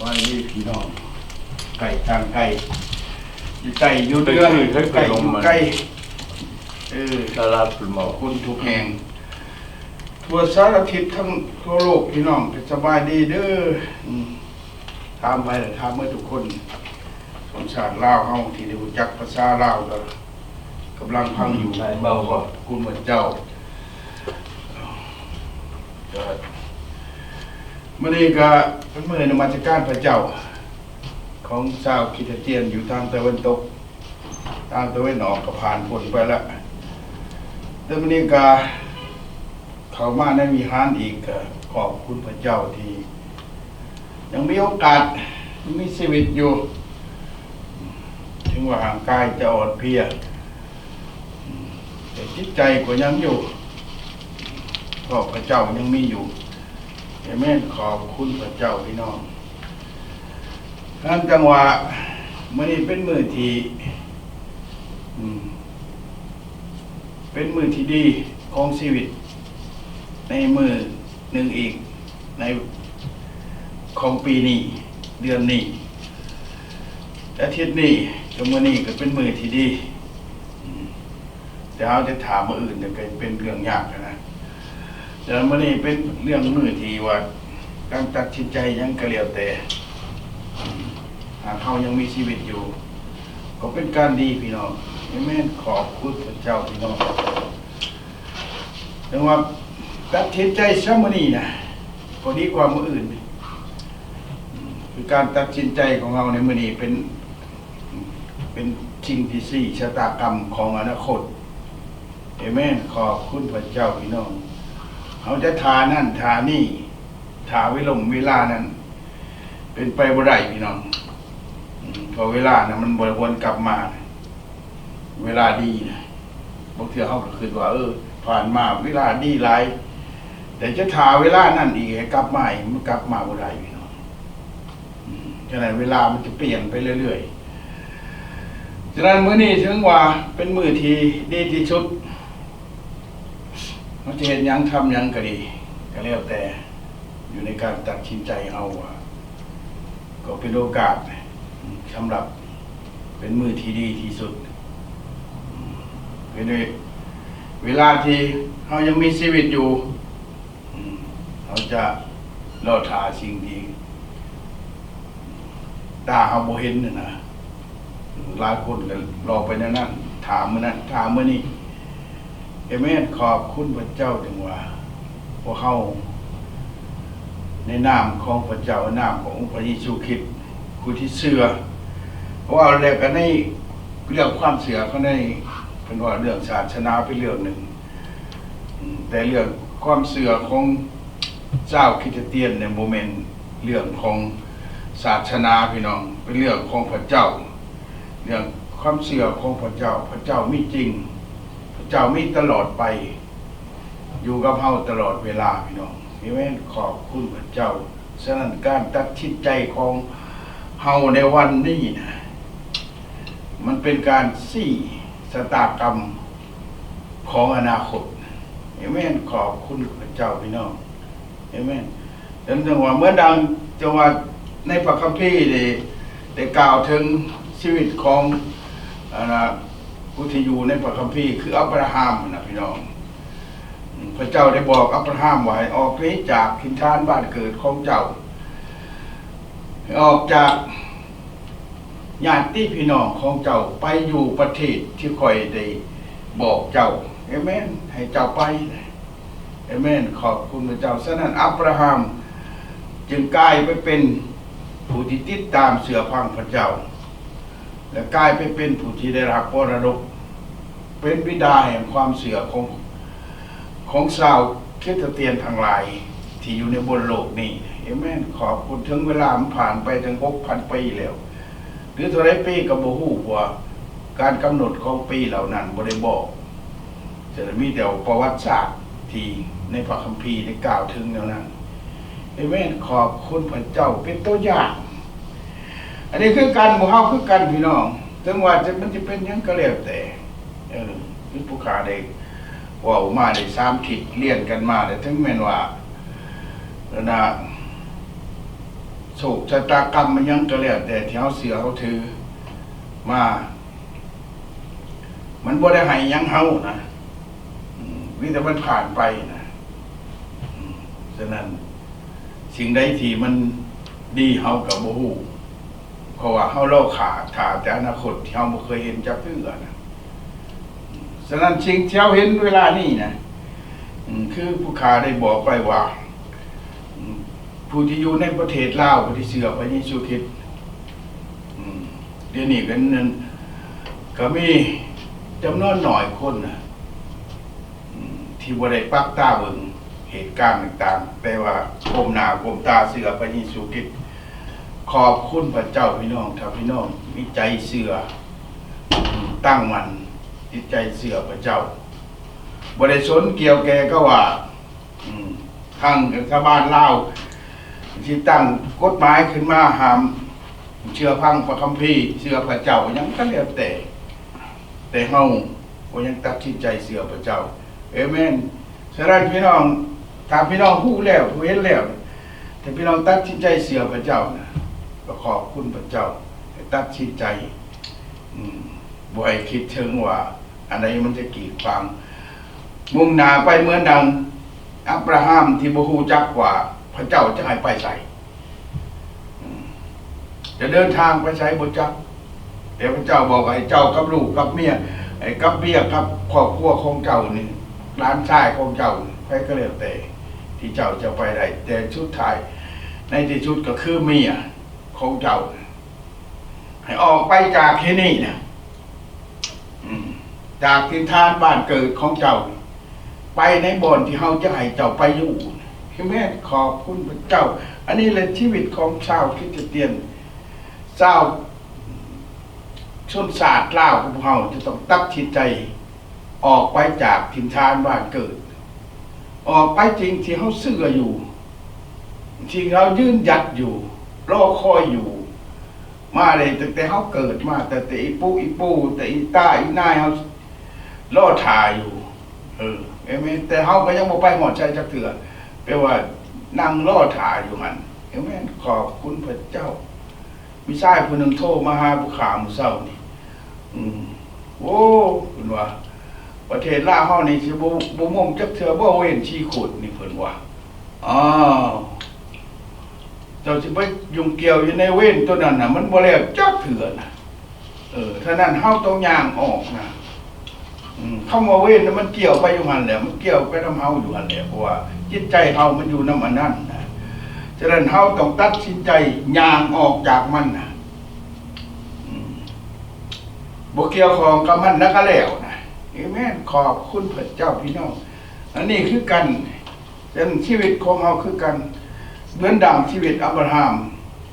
ว่านี่พี่น้องไก่ทางไก่อยู่ไก่อยู่เดือนไก่อยู่ไก่ตลาดคุณหมอคนทุกแห่งทั่วสารทิศทั้งทั่วโลกพี่น้องสบายดีเด้อถามไปแต่ถามเมื่อทุกคนสงสารลาวเฮาที่ได้รู้จักภาษาลาวก็กำลังพังอยู่เบาก็คุณเหมือนเจ้าเมื่อนี้ก็เป็นมื้อนมัสการพระเจ้าของชาวคริสเตียนอยู่ทางตะวันตกทางตะวันออกก็ผ่านพ้นไปแล้วแต่มื้อนี้ก็เข้ามาในวิหารอีกก็ขอบคุณพระเจ้าที่ยังมีโอกาสมีชีวิตอยู่ถึงว่าร่างกายจะอ่อนเพลียแต่จิตใจก็ยังอยู่เพราะพระเจ้ายังมีอยู่แม่ขอบคุณพระเจ้าพี่น้องท่านจังหวะมื้อนี้เป็นมื้อที่เป็นมื้อที่ดีของชีวิตในมื้อหนึ่งอีกในของปีนี้เดือนนี้อาทิตย์นี้กับมื้อนี้ก็เป็นมื้อที่ดีแต่เราจะถามมื้ออื่นจะเป็นเรื่องยากนะแต่มื้อนี้เป็นเรื่องมื้อที่ว่าการตัดสินใจยังก็แล้วแต่หากเขายังมีชีวิตอยู่ก็เป็นการดีพี่น้องแม่นขอบคุณพระเจ้าพี่น้องแต่ว่าตัดสินใจซะมื้อนี้นะพอดีกว่ามื้ออื่นคือการตัดสินใจของเราในมื้อนี้เป็นสิ่งที่สี่ชะตากรรมของอนาคตเอเมนขอบคุณพระเจ้าพี่น้องเขาจะทานั่นทานี่ทาเวลานั้นเป็นไปบ่ได้พี่น้องพอเวลานะมันวนกลับมาเวลาดีนะบางทีเขาก็คิดว่าผ่านมาเวลาดีหลายแต่จะทาเวลานั่นอีกให้กลับมาอีกมันกลับมาบ่ได้พี่น้องฉะนั้นเวลามันจะเปลี่ยนไปเรื่อยๆฉะนั้นมื้อนี้ถึงว่าเป็นมื้อที่ดีที่สุดเราจะเห็นยังทำยังก็ดีก็แล้วแต่อยู่ในการตัดสินใจเอาก็เป็นโอกาสสำหรับเป็นมือที่ดีที่สุดเป็นเวลาที่เรายังมีชีวิตอยู่เราจะรอถาสิ่งที่ตาเราบ่เห็นนะหลายคนก็รอไปนั่นถามมื้อนั้นถามมื้อนี้เอเมนขอบคุณพระเจ้าถึงว่าพวกเขาในนามของพระเจ้านามขององค์พระเยซูคริสต์ผู้ที่เชื่อเพราะว่าเรียกกันในเรื่องความเชื่อเขาในเป็นว่าเรื่องศาสนาเป็นเรื่องหนึ่งแต่เรื่องความเชื่อของเจ้าคริสเตียนในโมเมนต์เรื่องของศาสนาพี่น้องเป็นเรื่องของพระเจ้าเรื่องความเชื่อของพระเจ้าพระเจ้ามีจริงพระเจ้ามีตลอดไปอยู่กับเฮาตลอดเวลาพี่น้องพี่แม่นขอบคุณพระเจ้าฉะนั้นการตัดสินใจของเฮาในวันนี้นะมันเป็นการสี่ชะตากรรมของอนาคตเอเมนขอบคุณพระเจ้าพี่น้องเอเมนดังนั้นว่าเมื่อดังจังหวัดในพระคัมภีร์ได้กล่าวถึงชีวิตของผู้ที่อยู่ในพระคัมภีร์คืออับราฮัมนะพี่น้องพระเจ้าได้บอกอับราฮัมว่าให้ออกจากถิ่นฐานบ้านเกิดของเจ้าออกจากญาติพี่น้องของเจ้าไปอยู่ประเทศที่ค่อยได้บอกเจ้าเอเมนให้เจ้าไปเอเมนขอบคุณพระเจ้าฉะนั้นอับราฮัมจึงกลายไปเป็นผู้ที่ติดตามเสือพังพระเจ้าและกลายไปเป็นผู้ที่ได้รับมรดกเป็นบิดาแห่งความเสือของชาวคริสเตียนทั้งหลายที่อยู่ในบนโลกนี้เอเมนขอบคุณถึงเวลามันผ่านไปถึง 6,000 ปีแล้วหรือเท่าไรปีก็บ่ฮู้ว่าการกำหนดของปีเหล่านั้นบ่ได้บอกแต่มีแต่ประวัติศาสตร์ที่ในพระคัมภีร์ได้กล่าวถึงแล้วนั้นเอเมนขอบคุณพระเจ้าเป็นตัวอย่างอันนี้คือการหมู่เฮาคือกันพี่น้องถึงว่ามันจะเป็นหยังก็แล้วแต่คือผู้ขาได้ว่ามาได้3ทิศเรียนกันมาแต่ถึงแม้นว่า โศกชะตากรรมมันยังก็แล้วแต่ที่เขาเสือเขาถือมามันบ่ได้ให้ยังเฮานะวิแต่มันผ่านไปนะฉะนั้นสิ่งใดที่มันดีเฮากับบ่ฮู้เพราะว่าเฮารอถ่าแต่อนาคตที่เฮาบ่เคยเห็นจักเทื่อนะฉะนั้นสิ่งที่เฮาเห็นเวลานี้นะคือผู้ข้าได้บอกไปว่าผู้ที่อยู่ในประเทศลาวที่เชื่อพระเยซูคริสต์เดี๋ยวนี้ก็มีจำนวนหน่อยคนนะที่บ่ได้ปักตาเบิ่งเหตุการณ์ต่างๆแต่ว่าก้มหน้าก้มตาเชื่อพระเยซูคริสต์ขอบคุณพระเจ้าพี่น้องถ้าพี่น้องมีใจเชื่อตั้งมั่นจิตใจเชื่อพระเจ้าบ่ได้สนเกี่ยวแก่ก็ว่าทางชาวบ้านลาวที่ตั้งกฎหมายขึ้นมาห้ามเชื่อฟังพระคัมภีร์เชื่อพระเจ้ายังก็แล้วแต่เฮาก็ยังตัดสินใจเชื่อพระเจ้าเอเมนฉะนั้นพี่น้องถ้าพี่น้องฮู้แล้วฮู้เห็นแล้วถ้าพี่น้องตัดสินใจเชื่อพระเจ้านะก็ขอบคุณพระเจ้าให้ตัดสินใจบ่ให้คิดถึงว่าอันใดมันจะกีดขวางมุ่งหน้าไปเหมือนดังอับราฮัมที่บ่ฮู้จักว่าพระเจ้าจะให้ไปไสจะเดินทางไปไสบ่จักแต่พระเจ้าบอกให้เจ้ากับลูกกับเมียกับเมียกับครอบครัวของเจ้านี่หลานชายของเจ้าไปก็แล้วแต่ที่เจ้าจะไปได้แต่สุดท้ายในที่สุดก็คือเมียของเจ้าให้ออกไปจากที่นี่นะจากถิ่นฐานบ้านเกิดของเจ้าไปในบ่อนที่เฮาจะให้เจ้าไปอยู่แม่ขอบคุณพระเจ้าอันนี้แหละชีวิตของชาวคริสเตียนชาวชนชาติลาวของเฮาจะต้องตัดสินใจออกไปจากถิ่นฐานบ้านเกิดออกไปจริงที่เฮาเชื่ออยู่ที่เรายืนหยัดอยู่รอคอยอยู่มาเลยตั้งแต่เฮาเกิดมาแต่อีปูแต่อีตาอีนายเฮารอถ่ายอยู่แต่เฮาก็ยังบ่ไปหมดใจจักเทื่อแปลว่านั่งรอถ่ายอยู่หั่นขอบคุณพระเจ้ามีชายผู้หนึ่งโทรมาหาผู้ข่าวมื้อเช้านี่โอ้เพิ่นว่าประเทศลาวเฮานี่สิบ่ม่มจักเทื่อบ่เว้นชีขุดนี่เพิ่นว่าอ้าวเจ้าสิไปยุ่งเกี่ยวอยู่ในเว้นตัวนั้นน่ะมันบ่แล้วจักเทื่อน่ะถ้านั้นเฮาต้องย่างออกนะคำว่าเว้นมันเกี่ยวไปอยู่หั่นแหละมันเกี่ยวไปนำเฮาอยู่หั่นแหละเพราะว่าจิตใจเฮามันอยู่นำอันนั้นนะฉะนั้นเฮาต้องตัดสินใจย่างออกจากมันนะบ่เกี่ยวของกับมันแล้วก็แล้วนะอาเมนขอบคุณพระเจ้าพี่น้องอันนี้คือกันเป็นชีวิตของเฮาคือกันเหมือนดังชีวิตอับราฮัม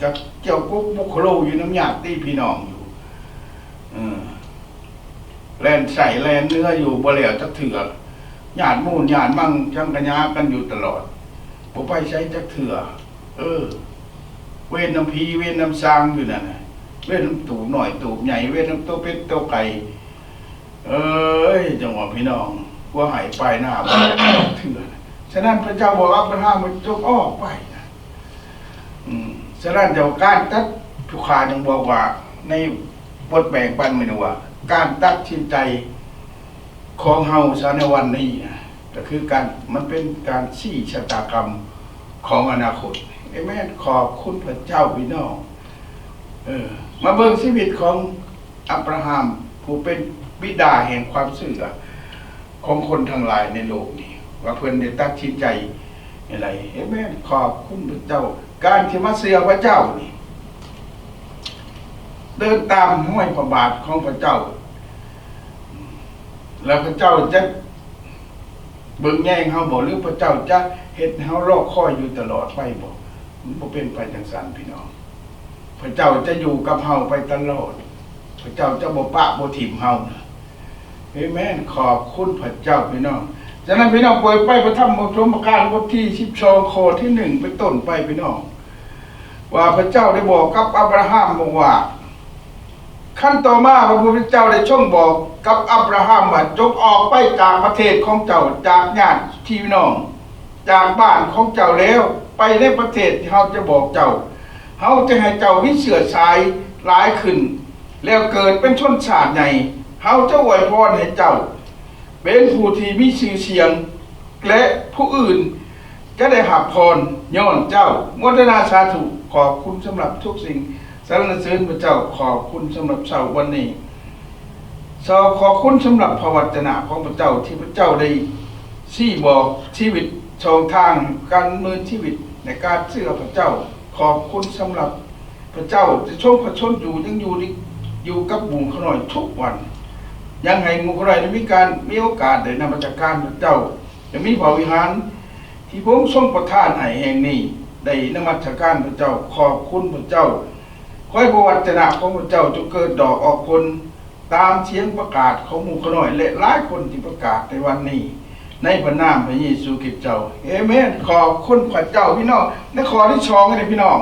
กับเจ้ากุ๊กบุคโลอยู่น้ำญาติพี่น้องอยู่แลนใส่แลนเนื้ออยู่บ่แล้วจักเถื่อญาติมู่ญาติมั่งจังกัญญากันอยู่ตลอดบ่ไปใช้จักเถื่อเว้นน้ำพีเว้นน้ำซางอยู่นั่นน่ะเว้นน้ำตูบหน่อยตูบใหญ่เว้นน้ำตัวเป็ดตัวไก่จังหวะพี่น้องว่าหายไปหน้าบ่เถื่อฉะนั้นพระเจ้าบอกอับราฮัมมันจงออกไปนะฉะนั้นเดี๋ยวการตัดผู้ขายังบอกว่าในบทแบ่งปันเมนูว่าการตัดสินใจของเฮาซะในวันนี้ก็คือมันเป็นการชี้ชะตากรรมของอนาคตอาเมนขอบคุณพระเจ้าพี่น้องมาเบิ่งชีวิตของอับราฮัมผู้เป็นบิดาแห่งความเชื่อของคนทั้งหลายในโลกนี้ว่าเพิ่นได้ตัดสินใจอะไรอาเมนขอบคุณพระเจ้าการที่มาเชื่อพระเจ้านี่เดินตามห้อยพระบาทของพระเจ้าแล้วพระเจ้าจะเบิ่งแย่งเฮาบ่หรือพระเจ้าจะเฮ็ดเฮารอคอยอยู่ตลอดไปบ่มันบ่เป็นไปจังซั่นพี่น้องพระเจ้าจะอยู่กับเฮาไปตลอดพระเจ้าจะบ่ปะบ่ถิ่มเฮานะอาเมนขอบคุณพระเจ้าพี่น้องฉะนั้นพี่น้องเปิดไปพระธรรมบทสมการบทที่12ข้อที่1เป็นต้นไปพี่น้องว่าพระเจ้าได้บอกกับอับราฮัมบอกว่าขั้นต่อมาพระพุทธเจ้าได้ช่องบอกกับอับราฮัมว่าจงออกไปจากประเทศของเจ้าจากญาติพี่น้องจากบ้านของเจ้าแล้วไปในประเทศที่เขาจะบอกเจ้า เฮาจะให้เจ้ามีเชื้อสายหลายขึ้นแล้วเกิดเป็นชนชาติใหญ่เฮาจะอวยพรให้เจ้าเป็นผู้ที่มีชื่อเสียงและผู้อื่นจะได้รับพรย้อนเจ้าโมทนาสาธุขอบคุณสำหรับทุกสิ่งสรรเสริญพระเจ้าขอบคุณสำหรับเช้าวันนี้ขอบคุณสำหรับพระวจนะของพระเจ้าที่พระเจ้าได้ชี้บอกชีวิตช่องทางการดำเนินชีวิตในการเชื่อพระเจ้าขอบคุณสำหรับพระเจ้าจะชมพระชนอยู่ยังอยู่กับหมู่เขาหน่อยทุกวันยังให้หมู่เขาหน่อยมีโอกาสได้นำมาจากการพระเจ้าจะมีพระวิหารที่ผมทรงประทานให้แห่งนี้ได้นมัสการพระเจ้าขอบคุณพระเจ้าขอให้พระวจนะของพระเจ้าจงเกิดดอกออกผลตามเสียงประกาศของหมู่เขาหน่อยและหลายคนที่ประกาศในวันนี้ในพระนามพระเยซูคริสต์เจ้าเอเมนขอบคุณพระเจ้าพี่น้องในข้อที่สองนี่พี่น้อง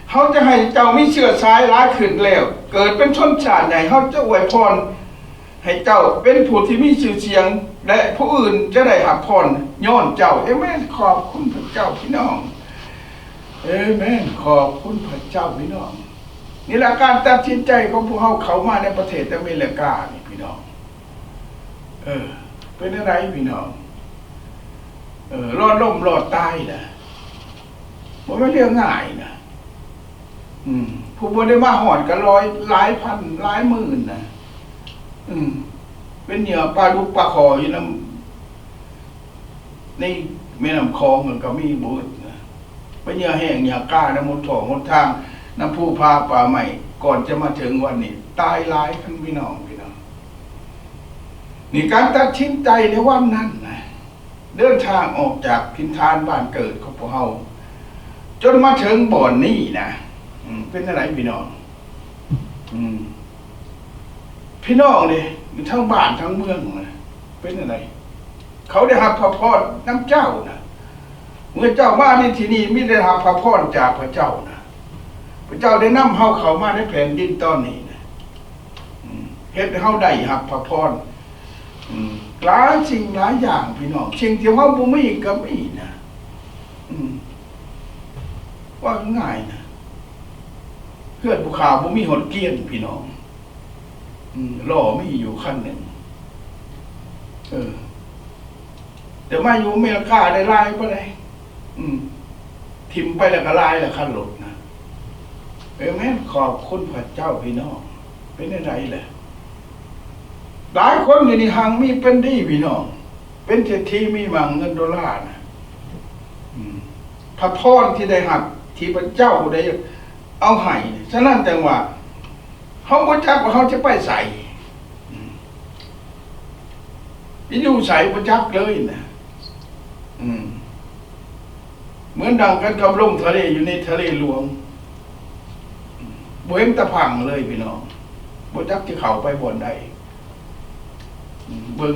เขาจะให้เจ้ามีเชื้อสายหลายขึ้นแล้วเกิดเป็นชนชาติใหญ่เขาจะอวยพรให้เจ้าเป็นผู้ที่มีชื่อเสียงและผู้อื่นจะได้รับพรย้อนเจ้าเอเมนขอบคุณพระเจ้าพี่น้องเอเมนขอบคุณพระเจ้าพี่น้องนี่แหละการตัดสินใจของพวกเขามาในประเทศอเมริกานี่พี่น้องเป็นอะไรพี่น้องรอดล่มรอดตายนะมันไม่เรื่องง่ายนะผู้บริมาหอดกันหลายพันหลายหมื่นนะเป็นเหยื่อปลาดุกปลาคออยู่ในแม่น้ำคลองมันก็มีบุตรนะเป็นเหยื่อแห้งเหยื่อก้าน้ำมดถ่อมดทางน้ำผู้พาป่าใหม่ก่อนจะมาถึงวันนี้ตายหลายพันพี่น้องนี่การตัดสินใจในวันนั้นนะเดินทางออกจากถิ่นฐานบ้านเกิดของพวกเราจนมาถึงบ่อนนี้นะเป็นอะไรพี่น้องพี่น้องเนี่ยทั้งบ้านทั้งเมืองนะเป็นอะไรเขาได้รับพระพรน้ำเจ้านะเมื่อเจ้ามาในที่นี้ไม่ได้รับพระพรจากพระเจ้านะพระเจ้าได้นำเฮาเข้ามาในแผ่นดินตอนนี้นะเฮ็ดให้เฮาได้รับพระพรหลายสิ่งหลายอย่างพี่น้องสิ่งที่เฮาบ่มีก็มีนะว่าง่ายนะเพื่อนผู้ข่าวบ่มีหดเกี้ยนพี่น้องล้อมีอยู่คันหนึ่งแต่มาอยู่อเมริกาได้ลายบ่ได้ทิ่มไปแล้วก็ลายแล้วคันรถนะแม่นขอบคุณพระเจ้าพี่น้องเป็นอะไรแหละหลายคนอยู่ในห้างมีเป็นดีพี่น้องเป็นเศรษฐีมีมั่งเงินดอลลาร์นะพระพรที่ได้รับที่พระเจ้าได้เอาให้ฉะนั้นแต่ว่าเขาบ่จักว่าเขาจะไปใส่อยู่ใส่บ่จักเลยนะเหมือนดังกันกับลงทะเลอยู่ในทะเลหลวงบ่เห็นตะพังเลยพี่น้องบ่จักจะเข้าไปบ่อนใดเบิ่ง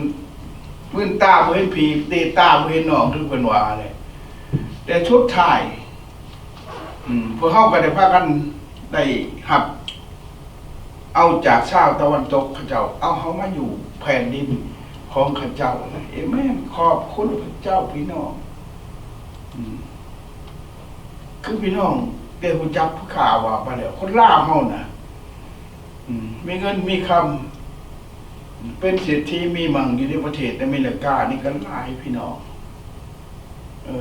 พื้นตาบ่เห็นผีเตตาบ่เห็นหนองคือเพิ่นว่าเลยแต่ชุดท้ายพวกเฮาก็ได้พากันได้รับเอาจากชาวตะวันตกเขาเจ้าเอาเฮามาอยู่แผ่นดินของเขาเจ้าเอเมนขอบคุณพระเจ้าพี่น้องคือพี่น้องได้รู้จักผู้ข่าวว่าไปแล้วคนลาวเฮานะมีเงินมีคำเป็นเศรษฐีมีมั่งอยู่ในประเทศอเมริกานี่ก็หลายพี่น้อง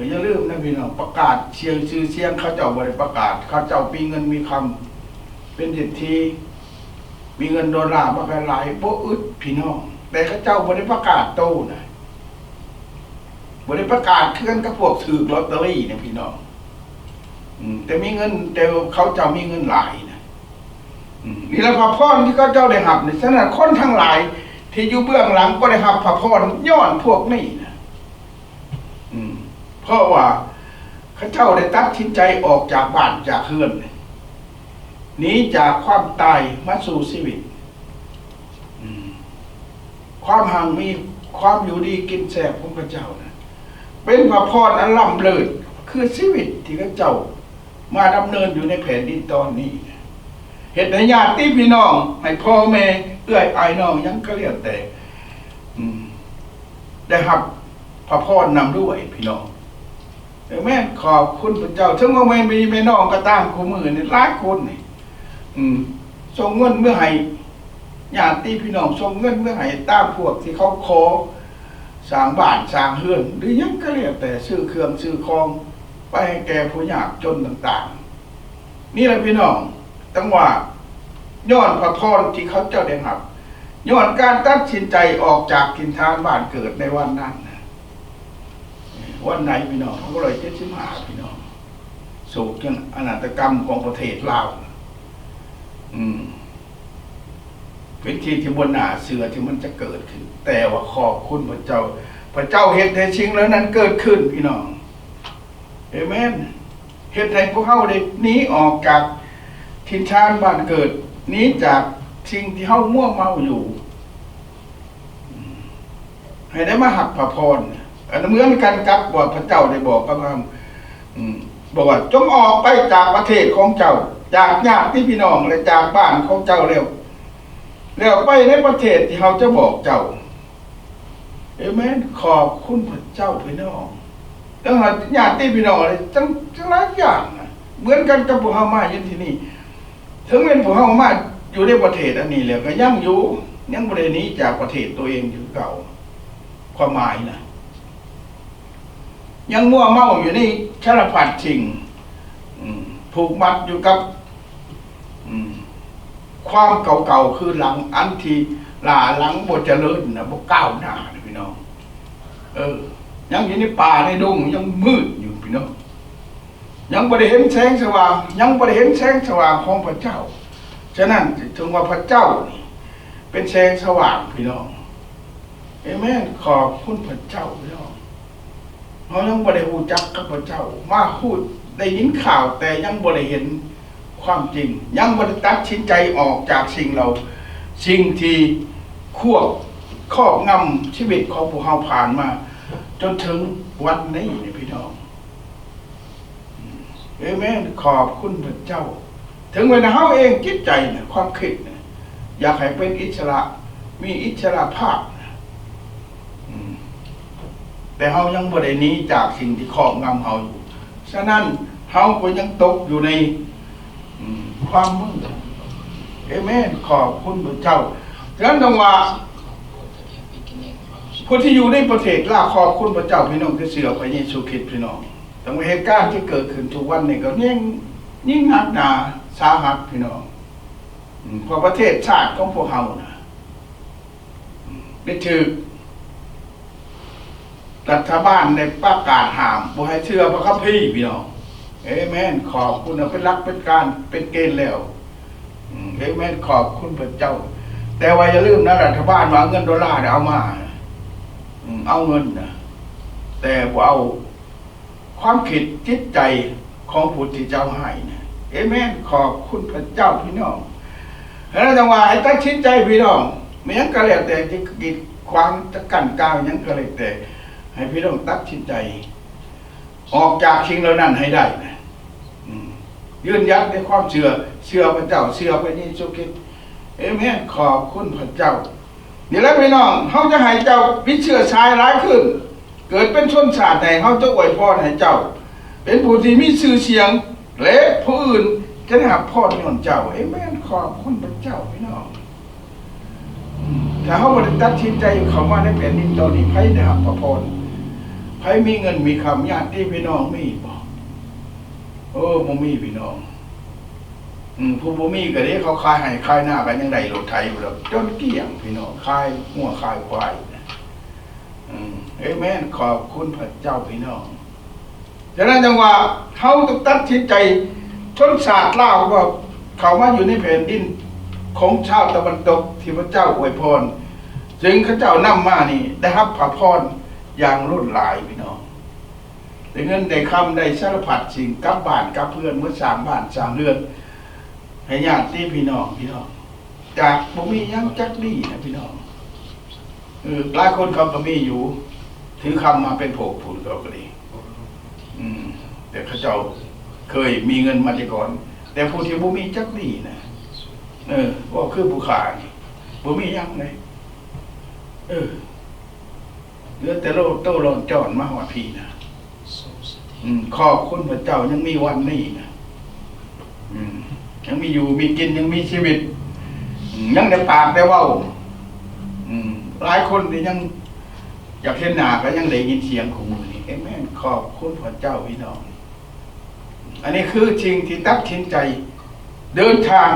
อย่าลืมนะพี่น้องประกาศชื่อเสียงเขาเจ้าบ่ได้ประกาศเขาเจ้ามีเงินมีคำเป็นเศรษฐีมีเงินดอลลาร์มากันหลายบ่อึดพี่น้องแต่เขาเจ้าบ่ได้ประกาศโตนะบ่ได้ประกาศคือกันกับพวกถือลอตเตอรี่นะพี่น้องแต่มีเงินแต่เขาเจ้ามีเงินหลายนะนี่แหละพระพรที่เขาเจ้าได้รับนี่ฉะนั้นคนทั้งหลายที่อยู่เบื้องหลังก็ได้รับพระพรย้อนพวกนี้นะเพราะว่าเขาเจ้าได้ตัดสินใจออกจากบ้านจากเรือนหนีจากความตายมาสู่ชีวิตความห่างมีความอยู่ดีกินแซ่บของพระเจ้านะเป็นพระพรอันล้ำเลิศคือชีวิตที่พระเจ้ามาดำเนินอยู่ในแผ่นดินตอนนี้เหตุให้ญาติพี่น้องให้พ่อแม่เอื้อยอายน้องยังก็เรียกแต่ได้รับพระพรนำด้วยพี่น้อง แม่ขอบคุณพระเจ้าถึงว่าไม่มีแม่น้องก็ตามคู่มือนี่หลายคนนี่ส่งเงินเมื่อให้ญาติพี่น้องส่งเงินเมื่อให้ตามพวกที่เขาขอสร้างบ้านสร้างเรือนหรือยังก็เรียกแต่ซื้อเครื่องซื้อของไปให้แก่ผู้ยากจนต่างๆนี่แหละพี่น้องตั้งว่าย้อนพระพรที่เขาเจ้าได้รับย้อนการตัดสินใจออกจากถิ่นฐานบ้านเกิดในวันนั้นวันไหนพี่น้องเขาก็เลย75พี่น้องโศกยังอนาถกรรมของประเทศลาวเป็นที่บนหน้าเสือที่มันจะเกิดขึ้นแต่ว่าขอบคุณพระเจ้าพระเจ้าเฮ็ดให้สิ่งแล้วนั้นเกิดขึ้นพี่น้องเอเมนเฮ็ดให้พวกเขาได้หนีออกจากถิ่นฐานบ้านเกิดหนีจากสิ่งที่เฮามั่วเมาอยู่ให้ได้มาหักพระพรอันเหมือนกันกับว่าพระเจ้าได้บอกกับบอกว่าจงออกไปจากประเทศของเจ้าจากญาติพี่น้องและจากบ้านของเจ้าแล้วไปในประเทศที่เขาจะบอกเจ้าเอเมนขอบคุณพระเจ้าพี่น้องแล้วญาติพี่น้องอะไรจังหลายอย่างเหมือนกันกับพวกเฮามาอยู่ที่นี่ถึงเป็นพวกเฮามาอยู่ในประเทศอันนี้แล้วก็ยังอยู่ยังบ่ได้หนีจากประเทศตัวเองอยู่เก่าความหมายนะยังมั่วเมาอยู่ในสารพัดสิ่งผูกมัดอยู่กับความเก่าๆคือหลังอันที่หลังบ่เจริญนะบ่ก้าวหน้าพี่น้องยังอยู่ในป่าในดงยังมืดอยู่พี่น้องยังบ่ได้เห็นแสงสว่างยังบ่ได้เห็นแสงสว่างของพระเจ้าฉะนั้นถึงว่าพระเจ้านี่เป็นแสงสว่างพี่น้องเอเมนขอบคุณพระเจ้าพี่น้องเรายังบ่ได้รู้จักกับพระเจ้ามาพูดได้ยินข่าวแต่ยังบ่ได้เห็นความจริงยังบ่ได้ตัดสินใจออกจากสิ่งที่ครอบงำชีวิตของพวกเราผ่านมาจนถึงวันนี้นี่พี่น้องเอเมนขอบคุณพระเจ้าถึงเวลาเฮาเองจิตใจนะความคิดนะอยากให้เป็นอิสระมีอิสระภาพแต่เฮายังบ่ได้หนีจากสิ่งที่ครอบงำเฮาอยู่ฉะนั้นเฮาก็ยังตกอยู่ในความมืดเอเมนขอบคุณพระเจ้าฉะนั้นต้องว่าคนที่อยู่ในประเทศลาวขอบคุณพระเจ้าพี่น้องที่เชื่อพระเยซูคริสต์พี่น้องแต่ว่าเหตุการณ์ที่เกิดขึ้นทุกวันนี้ก็ยิ่งหนักหนาสาหัสพี่น้องเพราะประเทศชาติของพวกเฮานะได้ถือรัฐบาลได้ประกาศห้ามบ่ให้เชื่อพระคัมภีร์พี่น้องเอเมนขอบคุณเป็นหลักเป็นการเป็นเกณฑ์แล้วเอเมนขอบคุณพระเจ้าแต่ว่าอย่าลืมนะรัฐบาลว่าเงินดอลลาร์เอามาเอาเงินนะแต่ว่าเอาความคิดจิตใจของผู้ที่เจ้าให้นะเอเมนขอบคุณพระเจ้าพี่น้องแล้วจังหวะให้ตัดสินใจพี่น้องไม่ยังก็แล้วแต่จะกีดขวางจะกั้นกลางยังก็แล้วแต่ให้พี่น้องตัดสินใจออกจากสิ่งเหล่านั้นให้ได้นะยืนยันในความเชื่อพระเจ้าเชื่อพระเยซูคริสต์เอเมนขอบคุณพระเจ้านี่แหละพี่น้องเขาจะให้เจ้าวิเชื่อชายร้ายขึ้นเกิดเป็นชนชาติไหนเขาจะอวยพรให้เจ้าเป็นผู้ที่มีชื่อเสียงและผู้อื่นจะได้รับพรของเจ้าเอเมนขอบคุณพระเจ้าพี่น้องถ้าเขาบริตัดสินใจเขามาในแผ่นดินตอนนี้ไพ่ได้รับพรไพ่มีเงินมีคำญาติพี่น้องมีบ่บ่มีพี่น้องผู้บ่มีก็ได้เขาขายให้ขายหน้ากันยังได้รถไถบ่ดอกจนเกลี้ยงพี่น้องขายหัวขายควายเอเมนขอบคุณพระเจ้าพี่น้องฉะนั้นจังว่าเขาต้องตัดสินใจชนชาติลาวว่าเขามาอยู่ในแผ่นดินของชาวตะวันตกที่พระเจ้าอวยพรจึงพระเจ้านำมานี่ได้รับพระพรอย่างล้นหลายพี่น้องได้เงินได้คำได้สารพัดสิ่งกลับบ้านกลับเพื่อนเมื่อสร้างบ้านสร้างเรือนให้ญาติพี่น้องจากบ่มียังจักดีนะพี่น้องหลายคนเขาก็มีอยู่ถือคำมาเป็นโผกผุนก็ดีแต่เขาเจ้าเคยมีเงินมาแต่ก่อนแต่ผู้ที่บ่มีจักดีนะว่าคือผู้ขานี่บ่มียังเลยเหลือแต่โตร้อนจอนมาหอดพี่นะ ขอบคุณพระเจ้ายังมีวันนี้นะยังมีอยู่มีกินยังมีชีวิตยังได้ปากได้เว้าหลายคนที่ยังอยากเห็นหน้าก็ยังได้ยินเสียงของมือนี่แม่นขอบคุณพระเจ้าพี่น้องอันนี้คือสิ่งที่ตัดสินใจเดินทาง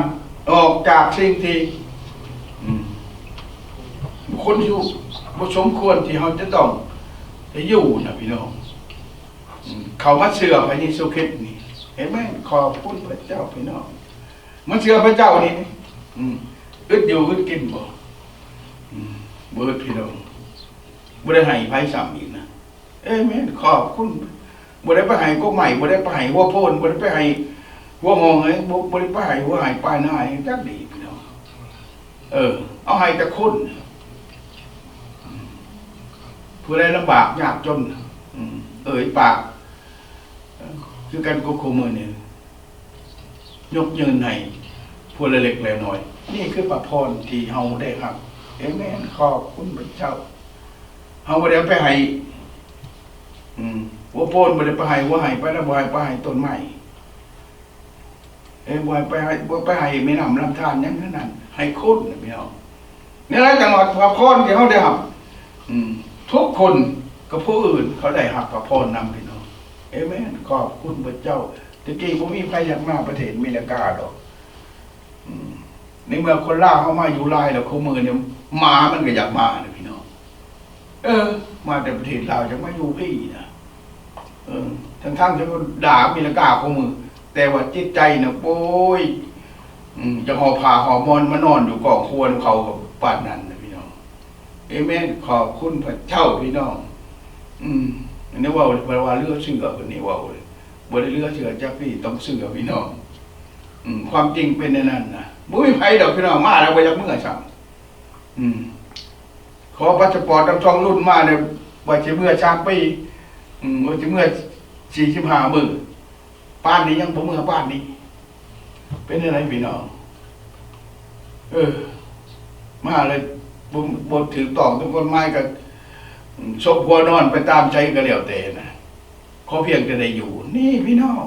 ออกจากสิ่งที่คนอยู่บ่สมควรที่เขาจะต้องได้อยู่นะพี่น้องเขามาเชื่อพระเยซูคริสต์นี่เห็นไหมขอบคุณพระเจ้าพี่น้องมันเชื่อพระเจ้านี่อึดอยู่อึดกินบ่เบิดพี่น้องบ่ได้ให้ไผซ้ำอีกนะแม่นขอบคุณบ่ได้ไปให้ก็ใหม่บ่ได้ไปให้หัวโพนบ่ได้ไปให้หัวงงเลยบ่ได้ไปให้หัวให้ปลายหน้าให้จักดีพี่น้องเอาให้แต่คนผู้ใดลำบากยากจนปากคือกันกุคุมือเนี่ยยกยืนให้ผู้เล็กๆน้อยนี่คือพระพรที่เฮาได้ครับแม่นขอบคุณพระเจ้าเฮาบ่ได้ไปให้หัวโพนบ่ได้ไปให้หัวให้ไปแล้วบ่ให้ไปให้ต้นไม้บ่ให้ไปให้แม่น้ำลำธารหยังนั้นให้คนพี่น้องนี่แหละจังหวัดพระพรที่เฮาได้รับทุกคนกับผู้อื่นเขาได้รับพระพรนำพี่น้องแม่นขอบคุณพระเจ้าตะกี้บ่มีใครอยากมาประเทศอเมริกาดอกในเมื่อคนลาวเข้ามาอยู่ลายแล้วคู่มือเนี่ยหมามันก็อยากมานะพี่น้องมาแต่ประเทศลาวจะมาอยู่พี่นะทั้งจะด่าอเมริกาคู่มือแต่ว่าจิตใจนะโอ้ยจะห่อผ้าห่อมอนมานอนอยู่กองควรเขากับป่านนั้นนะพี่น้องแม่นขอบคุณพระเจ้าพี่น้องอันนี้ว่าเลือกเชื่อคนนี้ว่าเลยบ่ได้เลือกเชื่อจักพี่ต้องเชื่อพี่น้องความจริงเป็นในนั้นนะบ่มีไผดอกพี่น้องมาแล้วบ่อยากเมื่อซ้ำขอพาสปอร์ตทั้งสองรุ่นมาเนี่ยว่าสิเมื่อ3 ปีว่าสิเมื่อ45 มื้อป้านนี้ยังบ่เมื่อป้านนี้เป็นอะไรพี่น้องมาเลยบ่ถือต้องทุกคนไม้ก็ซบหัวนอนไปตามใจก็แล้วแต่นะขอเพียงจะได้อยู่นี่พี่น้อง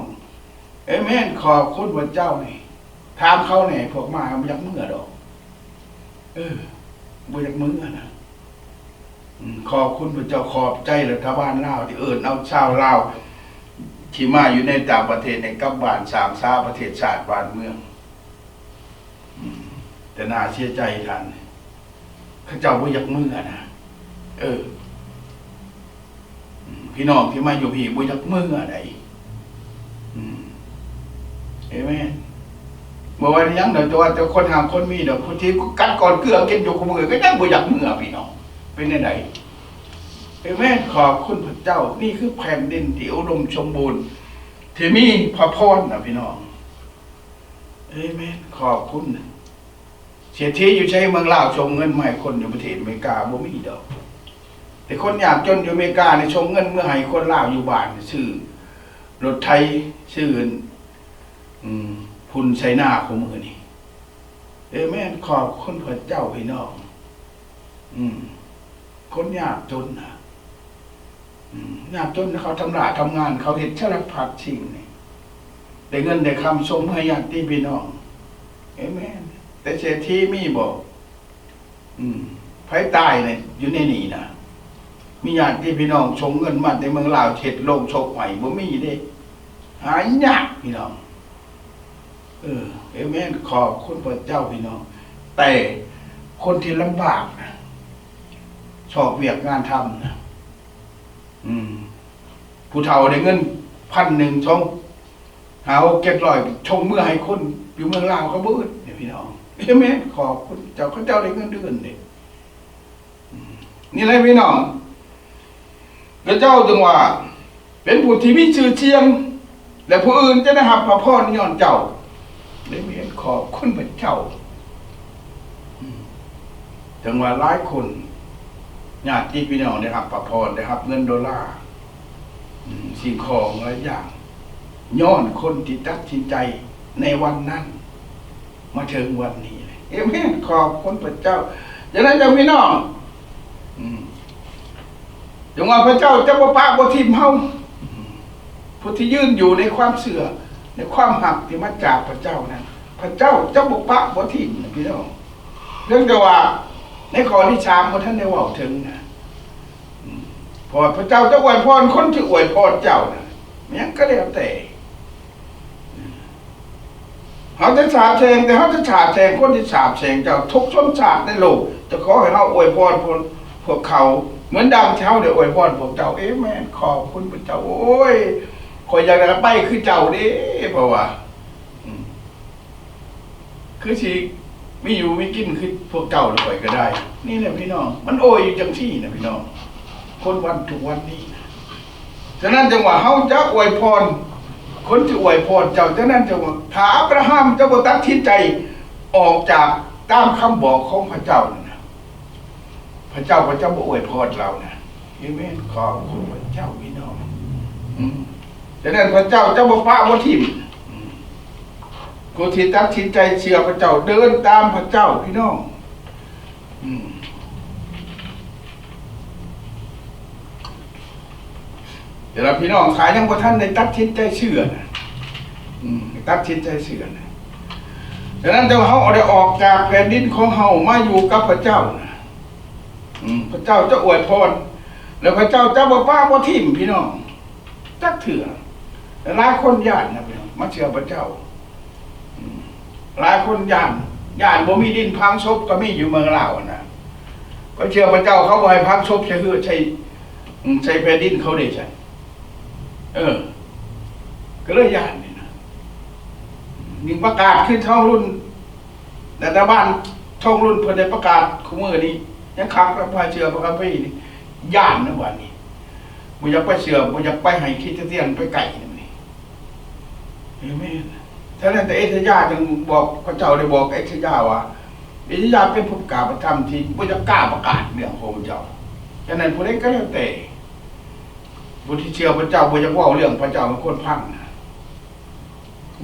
แม่นขอบคุณพระเจ้านี่ถามเขาแหน่พวกมาบ่อยากเมื่อดอกบ่อยากเมื่อนะขอบคุณพระเจ้าขอบใจรัฐบาลลาวที่เอาชาวลาวที่มาอยู่ในต่างประเทศในกลับบ้าน3 ชาประเทศชาติบ้านเมืองแต่น่าเสียใจท่านเขาเจ้าบ่อยากเมื่อนะพี่น้องที่มาอยู่พี่บ่อยากเมื่อใดแม่นบ่ว่ายังดอกตัวแต่คนหาคนมีดอกผู้ที่กัดก่อนเกลือกินอยู่คุมื้อก็ยังบ่อยากเมื่อพี่น้องเป็นจังได๋แม่นขอบคุณพระเจ้านี่คือแผ่นดินที่อุดมสมบูรณ์ที่มีพระพรนะพี่น้องแม่นขอบคุณเศรษฐีอยู่ใช้เมืองลาวส่งเงินมาให้คนอยู่ประเทศอเมริกาบ่มีดอกแต่คนยากจนอยู่อเมริกาเนี่ยส่งเงินเมื่อให้คนลาวอยู่บ้านซื้อรถไถซื้อพุ่นใส่หน้าของมือนี่แม่นขอบคุณพระเจ้าพี่น้องคนยากจนนะยากจนเขาทำงานเขาเฮ็ดสารพัดสิ่งนี่ได้เงินได้คำส่งให้ญาติพี่น้องแม่นแต่เศรษฐีมีบ่ไผตายเนี่ยอยู่ในนี่นะมีญาติพี่น้องส่งเงินมาในเมืองลาวเฮ็ดโรงศพให้บ่มีเด้หายากพี่น้องแม่นขอบคุณพระเจ้าพี่น้องแต่คนที่ลำบากนะชอบเวียกงานทำนะผู้เฒ่าได้เงิน1,000ชงหา700ชงเมื่อให้คนอยู่เมืองลาวเขาบื้อเนี่ยพี่น้องแม่นขอบคุณเจ้าเขาเจ้าได้เงินเดือนนี่นี่แหละพี่น้องพระเจ้าจึงว่าเป็นผู้ที่มีชื่อเสียงและผู้อื่นจะได้รับพระพรย้อนเจ้าได้เห็นขอบคุณพระเจ้าถึงว่าหลายคนญาติพี่น้องได้รับพระพรได้รับเงินดอลลาร์สิ่งของหลายอย่างย้อนคนที่ตัดสินใจในวันนั้นมาถึงวันนี้แม่นขอบคุณพระเจ้าดังนั้นพี่น้องจงว่าพระเจ้าจะบ่ปะบ่ทิ่มเฮา ผู้ที่ยืนอยู่ในความเสื่อในความหักที่มาจากพระเจ้านั้นพระเจ้าจะบุกปะบ่ทิ้งนะพี่น้องเรื่องแต่ว่าในข้อที่3ของท่านได้ว่าถึงนะพอพระเจ้าจะอวยพรคนที่อวยพรเจ้านะมันก็แล้วแต่เขาจะสาบแช่งแต่เขาจะสาบแช่งคนที่สาบแช่งเจ้าทุกชนชาติในโลกจะขอให้เขาอวยพรพวกเขาเหมือนดังเช้าเดี๋ยวอวยพรพวกเจ้าแม่ขอบคุณพระเจ้าโอ้ยคอยอยากจะไปคือเจ้าดิเพราะว่าคือสิมีอยู่มีกินคือพวกเจ้าเลยก็ได้นี่แหละพี่น้องมันโอยอยู่จังที่นะพี่น้องคนวันทุกวันนี้ฉะนั้นจังหวะเขาจะอวยพรคนที่อวยพรเจ้าฉะนั้นจังหวะถ้าอับราฮัมจะบ่ตัดสินใจออกจากตามคำบอกของพระเจ้านะพระเจ้าบ่อวยพรเรานะเอเมนขอบคุณพระเจ้าพี่น้องฉะนั้นพระเจ้าจะบ่ปะบ่ทิ่มผู้ที่ตัดสินใจเชื่อพระเจ้าเดินตามพระเจ้าพี่น้องเดี๋ยวพี่น้องขายยังบ่ท่านได้ตัดสินใจเชื่อนะตัดสินใจเชื่อนะดังนั้นเดี๋ยวเขาได้ออกจากแผ่นดินของเขามาอยู่กับพระเจ้านะพระเจ้าจะอวยพรแล้วพระเจ้าจะบ่ป้าบ่ทิ่มพี่น้องจักเถื่อหลายคนญาตินะพี่น้องมาเชื่อพระเจ้าหลายคนญาติบ่มีดินพังศพก็มีอยู่เมืองลาวนะก็เชื่อพระเจ้าเขาบ่ให้พังศพใช้แผ่นดินเขาได้ใช่ก็เลยญาตินี่นะมีประกาศขึ้นท้องรุ่นแต่บ้านท้องรุ่นเพิ่นได้ประกาศคู่มือนี้ยังคักแล้วพาเชื่อพระคัมภีร์นี่ญาตินะวันนี้บ่อยากไปเชื่อบ่อยากไปให้คริสเตียนไปไกลนี่เห็นมั้ยฉะนั้นแต่เอสยาจึงบอกพระเจ้าได้บอกเอสยาว่าเอสยาเป็นผู้ประกาศประจำที่บ่จะกล้าประกาศเรื่องของพระเจ้าฉะนั้นผู้ใดก็แล้วแต่ผู้ที่เชื่อพระเจ้าบ่จะเว้าเรื่องพระเจ้าเป็นคนพังนะ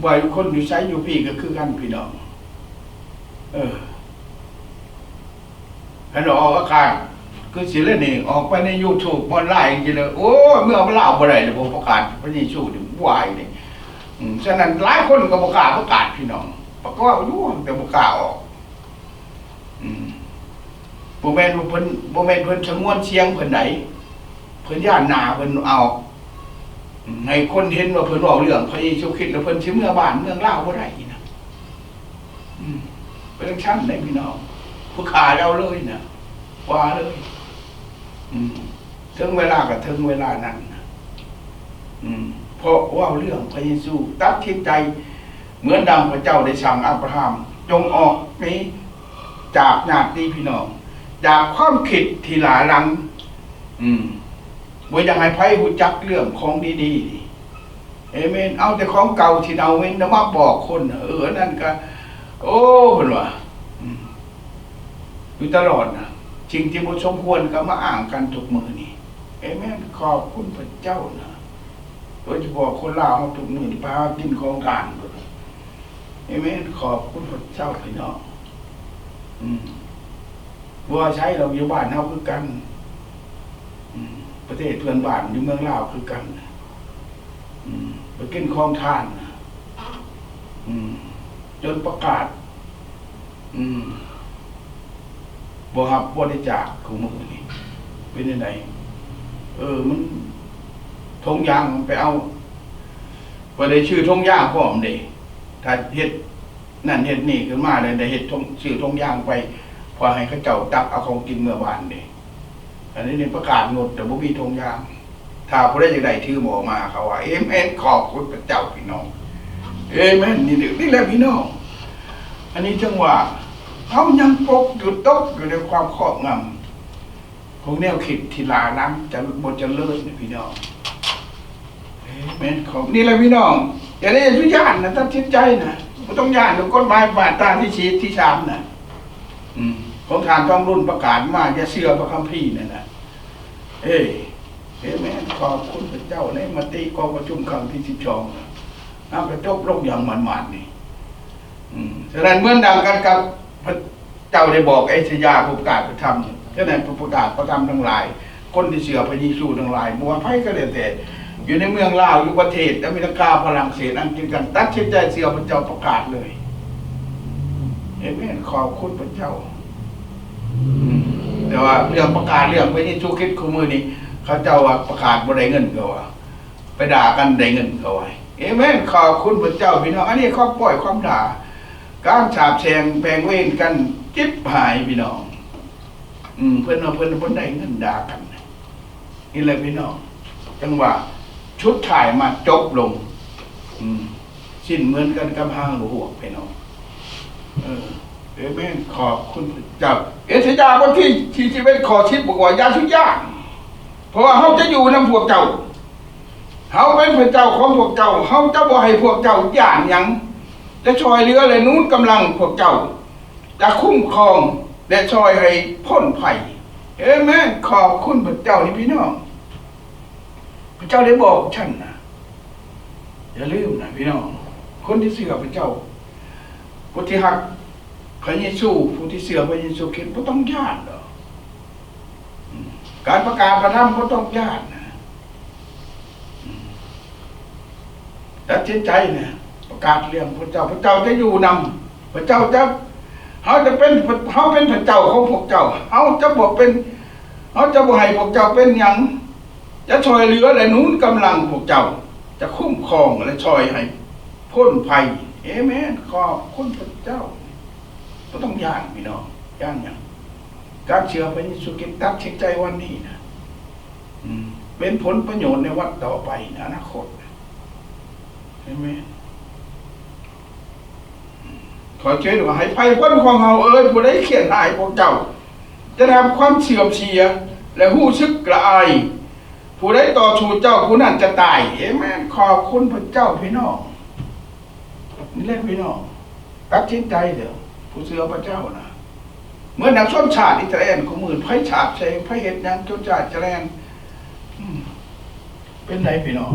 บ่อยู่คนอยู่ไสอยู่พี่ก็คือกันพี่น้องให้เราออกอากาศคือสิเล่นนี่ออกไปใน YouTube ออนไลน์จริงๆเลยโอ้เมื่อมันเล่าบ่ได้เลยบ่ประกาศพระเยซูนี่วายนี่ฉะนั้นหลายคนก็บ่กล้าประกาศพี่น้องเพราะว่าอยู่แต่บ่กล้าออกบ่แม่นเพิ่นชงวนเสียงเพิ่นใดเพิ่นย่านหน้าเพิ่นเอาให้คนเห็นว่าเพิ่นเว้าเรื่องพระเยซูคริสต์แล้วเพิ่นสิเมื่อบ้านเมืองลาวบ่ได้นะเป็นชั้นได้พี่น้องผู้ขาเราเลยนะว่าเลยถึงเวลาก็ถึงเวลานั้นเพราะว่าเรื่องพระเยซูตัดสินใจเหมือนดังพระเจ้าได้สั่งอับราฮัมจงออกนี้จากญาติพี่น้องจากความคิดที่หลาหลังบ่อยากให้ไผรู้จักเรื่องของดีๆเอเมนเอาแต่ของเก่าที่เอาเว้นมาบอกคนนั่นก็โอ้เพิ่นว่าอยู่ตลอดนะจริงที่บ่สมควรก็มาอ้างกันทุกมื้อนี้เอเมนขอบคุณพระเจ้านะโดยเฉพาะคนลาวเฮาทุกมื้อนี่พากินของทานเอเมนขอบคุณพระเจ้าพี่น้องบ่ใช้เราอยู่บ้านเฮาคือกันประเทศเพื่อนบ้านอยู่เมืองลาวคือกันไปกินของทานจนประกาศบ่รับบริจาคของมื้อนี้เป็นจังไดมันทงยางไปเอาบ่ได้ชื่อทงยางพร้อมเด้ถ้าเฮ็ดนั่นเฮ็ดนี่ขึ้นมาได้เฮ็ดชื่อทงยางไปพอให้เขาเจ้าตักเอาของกินเมื่อวานเด้อันนี้นี่ประกาศงดแต่บ่มีทงยางถ้าผู้ใดอยากได้ถือหมอมาเขาว่าเอเมนขอบคุณพระเจ้าพี่น้องเอเมนนี่แหละพี่น้องอันนี้จังว่าเขายังปกอยู่ตกอยู่ในความครอบงำของแนวคิดที่ลาล้ำจะบ่เจริญพี่น้องเอเมนขอบนี่แหละพี่น้องอย่าได้ทุกย่านนะตัดสินใจนะบ่ต้องย่านดูกฎหมายมาตราที่3นะของทานต้องรุ่นประกาศมาอย่าเชื่อพระคัมภีร์นั่นน่ะเอเมนขอบคุณพระเจ้าในมติกองประชุมครั้งที่12นะกระจบลงอย่างหมาดๆนี่ฉะนั้นเหมือนดังกันกับพระเจ้าได้บอกเอสยาผู้ประกาศพระธรรมฉะนั้นผู้ประกาศพระธรรมทั้งหลายคนที่เชื่อพระเยซูทั้งหลายบ่ว่าไผก็แล้วแต่ อยู่ในเมืองลาวอยู่ประเทศอเมริกาฝรั่งเศสอังกฤษกันตัดสินใจเสียพระเจ้าประกาศเลยเอเมนขอบคุณพระเจ้าแต่ว่าเรื่องประกาศเรื่องพระเยซูคริสต์คู่มือนี้เขาเจ้าว่าประกาศบ่ได้เงินก็ว่าไปด่ากันได้เงินก็ว่าเอเมนขอบคุณพระเจ้าพี่น้องอันนี้เขาปล่อยความด่าการฉาบแช่งแปลงเวรกันจิ๊บหายพี่น้องเพิ่นได้เงินด่ากันนี่แหละพี่น้องจังหวะชุดถ่ายมาจบลงสิ้นเหมือนกันกับห้างหลวงพี่น้องเอเมนขอบคุณพระเจ้าเอสยาห์บทที่41ข้อ10บอกว่าอย่าทุกอย่างเพราะว่าเขาจะอยู่นำพวกเจ้าเขาเป็นพระเจ้าของพวกเจ้าเขาจะบ่ให้พวกเจ้าย่านหยังและช่วยเหลือและนู้นกำลังพวกเจ้าจะคุ้มครองและช่วยให้พ้นภัยเอเมนขอบคุณพระเจ้านี่พี่น้องพระเจ้าได้บอกฉันนะอย่าลืมนะพี่น้องคนที่เชื่อพระเจ้าผู้ที่ฮักพระเยซูผู้ที่เชื่อพระเยซูคริสต์บ่ต้องย่านหรอกการประกาศประทับบ่ต้องย่านนะตัดสินใจนะประกาศเรื่องพระเจ้าจะอยู่นำพระเจ้าจะเขาเป็นพระเจ้าของพวกเจ้าเขาจะบ่ให้พวกเจ้าเป็นหยังจะช่วยเหลือและหนุนกำลังพวกเจ้าจะคุ้มครองและช่วยให้พ้นภัยเอเมนขอบคุณพระเจ้าบ่ต้องย่านพี่น้องย่านหยังการเชื่อพระเยซูคริสต์ตัดสินใจวันนี้นะเป็นผลประโยชน์ในวันต่อไปในอนาคตเห็นไหมขอเชิญว่าให้ภัยพ้นของเฮาผู้ใดเขียนหายพวกเจ้าจะทำความเสื่อมเสียและหู้สึกกระอายผู้ใดต่อสู้เจ้าผู้นั้นจะตายเอเมนขอบคุณพระเจ้าพี่น้องนี่แหละพี่น้องตัดสินใจเด้อผู้เชื่อพระเจ้านะเมื่อนักชนชาติอิสราเอลของมือไผฉาบแช่งไผเฮ็ดหยังชนชาติอิสราเอลเป็นไรพี่น้อง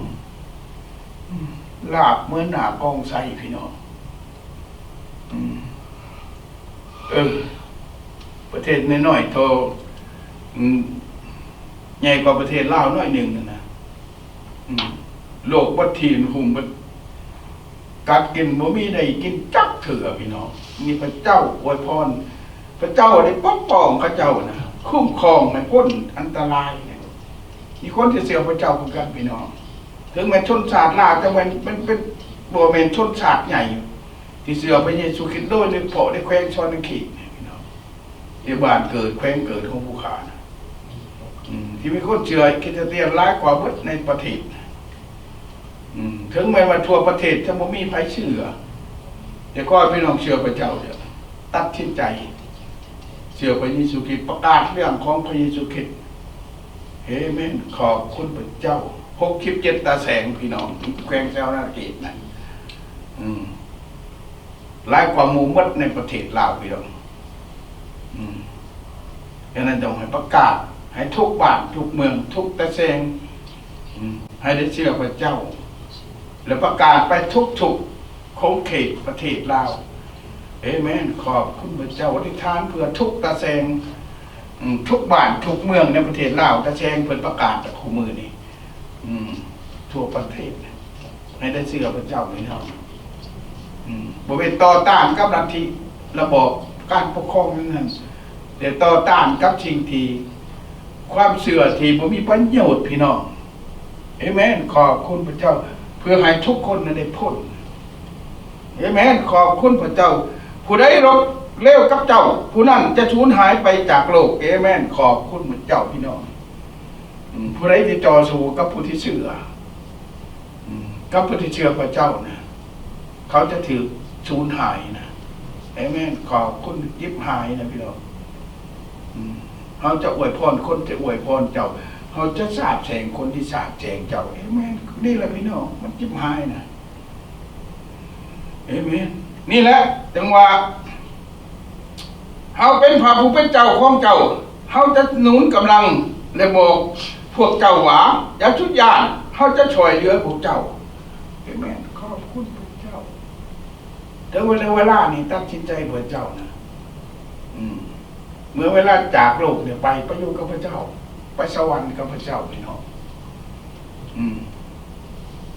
ลาบเหมือนหน้ากองไสพี่น้องประเทศน้อยๆโตใหญ่กว่าประเทศลาวน้อยหนึ่งนะโลกบัดทีนหุ่มบัดกัดกินบ่มีได้กินจักเถื่อพี่น้องมีพระเจ้าอวยพรพระเจ้าได้ปกป้องพระเจ้านะคุ้มครองให้พ้นอันตรายเนี่ยมีคนที่เชื่อพระเจ้าเหมือนกันพี่น้องถึงแม้ชนชาติลาวจะเป็นบ่แม่นชนชาติใหญ่ที่เชื่อพระเยซูคริสต์โดยเฉพาะในแคว้นชอนขีพี่น้องที่บ้านเกิดแคว้นเกิดของผู้ขานะที่มีคนเชื่อคริสเตียนหลายกว่าเบิดในประเทศถึงแม้ว่าทั่วประเทศจะบ่มีใครเชื่อแต่ก็พี่น้องเชื่อพระเจ้าเดี๋ยวตัดสินใจเชื่อพระเยซูคริสต์ประกาศเรื่องของพระเยซูคริสต์เอเมนขอบคุณพระเจ้า67ตาแสงพี่น้องแขวงแซวนาเกตนะหลายกว่าหมู่หมดในประเทศลาวพี่น้องดังนั้นต้องให้ประกาศให้ทุกบ้านทุกเมืองทุกตาแสงให้ได้เชื่อพระเจ้าและประกาศไปทุกๆของเขตประเทศลาวเอเมนขอบคุณพระเจ้าอธิษฐานเพื่อทุกตาแสงทุกบ้านทุกเมืองในประเทศลาวตาแสงเพิ่นประกาศจากคู่มือนี่ทั่วประเทศให้ได้เชื่อพระเจ้าพี่น้องบ่เป็นต่อต้านกับลัทธิระบอบการปกครองนั้นแต่ต่อต้านกับสิ่งที่ความเชื่อที่บ่มีประโยชน์พี่น้องเอเมนขอบคุณพระเจ้าเพื่อให้ทุกคนได้พ้นเอเมนขอบคุณพระเจ้าผู้ใดรบเร็วกับเจ้าผู้นั้นจะสูญหายไปจากโลกเอเมนขอบคุณพระเจ้าพี่น้องผู้ใดที่ต่อสู้กับผู้ที่เชื่อกับผู้ที่เชื่อพระเจ้านะเขาจะถือสูญหายนะเอเมนขอบคุณยิบหายนะพี่น้องเขาจะอวยพรคนจะอวยพรเจ้าเขาจะสาบแช่งคนที่สาบแช่งเจ้าเอเมนนี่แหละพี่น้องมันยิบหายนะเอเมนนี่แหละจังว่าเขาเป็นพระผู้เป็นเจ้าของเจ้าเขาจะหนุนกำลังและบอกพวกเจ้าว่าอย่าทุกอย่างเขาจะช่วยเหลือพวกเจ้าเอเมนขอบคุณพระเจ้าแต่เวลานี่ตัดสินใจเพื่อเจ้านะเมื่อเวลาจากโลกเนี่ยไปอยู่กับพระเจ้าไปสวรรค์กับพระเจ้าพี่น้อง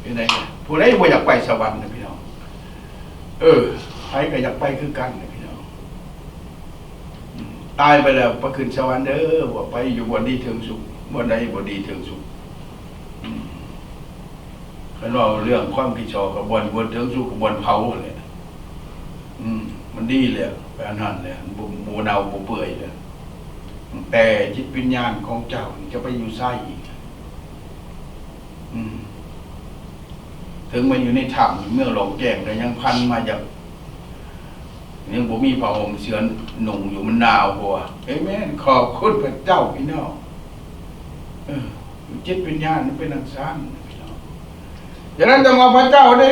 เป็นไงผู้ใดบ่อยากไปสวรรค์นะพี่น้องใครก็อยากไปคือกันนะพี่น้องตายไปแล้วไปขึ้นสวรรค์เด้อบ่ไปอยู่บ่ดีถึงสุขบ่ใดบ่ดีถึงสุขคันว่าเรื่องความผิดชอบกับบ่ถึงสุขกับบ่เผาเลยมันดีเลยไปอันนั้นเลยบ่เน่าบ่เปื่อยเลยแต่จิตวิญญาณของเจ้าจะไปอยู่ไส้อีกถึงมาอยู่ในถ้ำเมื่อหลงแจ้งแต่ยังพันมาจากยังบ่มีผ้าห่มเสื้อหนุ่งอยู่มันหนาวหัวแม่นขอบคุณพระเจ้าพี่น้องจิตวิญญาณมันเป็นอันสั้นพี่น้องดังนั้นจังว่าพระเจ้าได้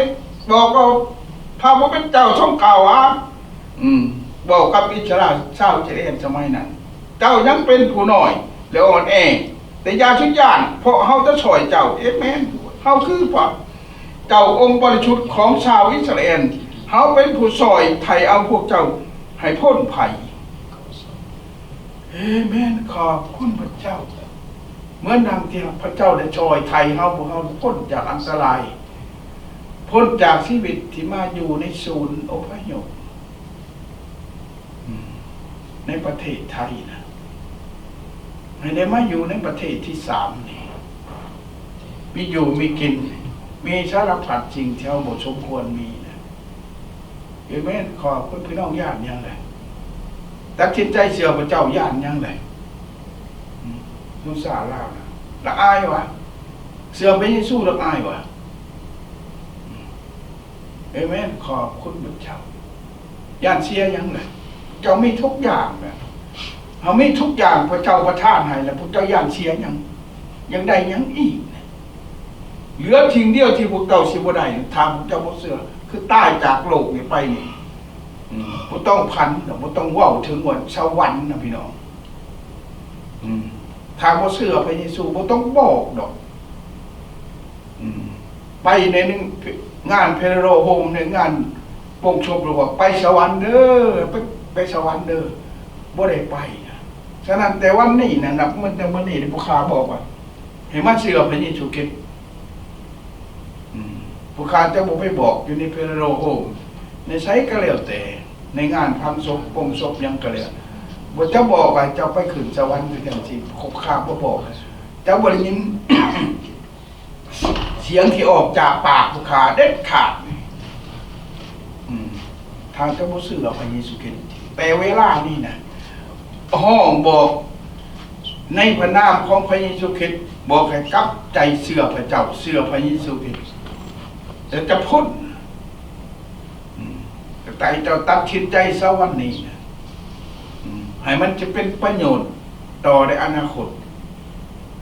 บอกว่าพระผู้เป็นเจ้าทรงกล่าวว่าบอกกับอิสราชาวอิสราเอลสมัยนั้นเจ้ายังเป็นผู้น้อยแล้วอ่อนแอแต่อย่าชุดย่านเพราะเฮาจะช่วยเจ้าแม่นเฮาคือพระเจ้าองค์บริสุทธิ์ของชาวอิสราเอลเฮาเป็นผู้ช่วยไถ่เอาพวกเจ้าให้พ้นภัยแม่นขอบคุณพระเจ้าเหมือนดังที่พระเจ้าได้ช่วยไถ่เฮาพวกเฮาพ้นจากอันตรายพ้นจากชีวิตที่มาอยู่ในศูนย์อพยพในประเทศไทยนะไม่ได้มาอยู่ในประเทศที่3นี่มีอยู่มีกินมีสารพัดสิ่งที่เราบ่สมควรมีนะแม่นขอบคุณพี่น้องญาติยังไงตัดสินใจเชื่อพระเจ้าญาติยังไงนุสาลาวนะละอายวะเชื่อพระเยซูละอายวะแม่นขอบคุณพระเจ้าญาติเสียยังไงเจ้ามีทุกอย่างนะเขามีทุกอย่างพระเจ้าประทานให้แล้วพระเจ้าย่านเสียยังได้ยังอีกเหลือทิ้งเดียวที่พวกเจ้าสิบ่ได้ทางพวกเจ้าบ่เชื่อคือตายจากโลกนี้ไปนี่บ่ต้องพันบ่ต้องเว้าถึงว่าสวรรค์นะพี่น้องถ้าบ่เชื่อพระเยซูบ่ต้องบอกดอกไปในนึงงานเพโรโฮมในงานปงชมบอกว่าไปสวรรค์เด้อไปสวรรค์เด้อบ่ได้ไปนะฉะนั้นแต่วันนี้นะนับมันแต่วันนี้ผู้ค้าบอกว่าให้มาเชื่อพระเยซูคริสต์ผู้ค้าจะบ่ไปบอกอยู่ในเพโรโฮมในไสก็แล้วแต่ในงานพันศพปงศพยังก็แล้วบ่จะบอกว่าเจ้าไปขึ้นสวรรค์คือจังซี่คบค้าบ่บอกเจ้าบ่ได้ยิน เสียงที่ออกจากปากผู้ค้าเด็ดขาดทางเจ้าบ่เชื่อพระเยซูคริสต์แต่เวลานี้นะห้องบอกในพระนามของพระเยซูคริสต์บอกให้กลับใจเชื่อพระเจ้าเชื่อพระเยซูคริสต์จะพ้นแต่เจ้าตัดสินใจซะวันนี้นะให้มันจะเป็นประโยชน์ต่อในอนาคต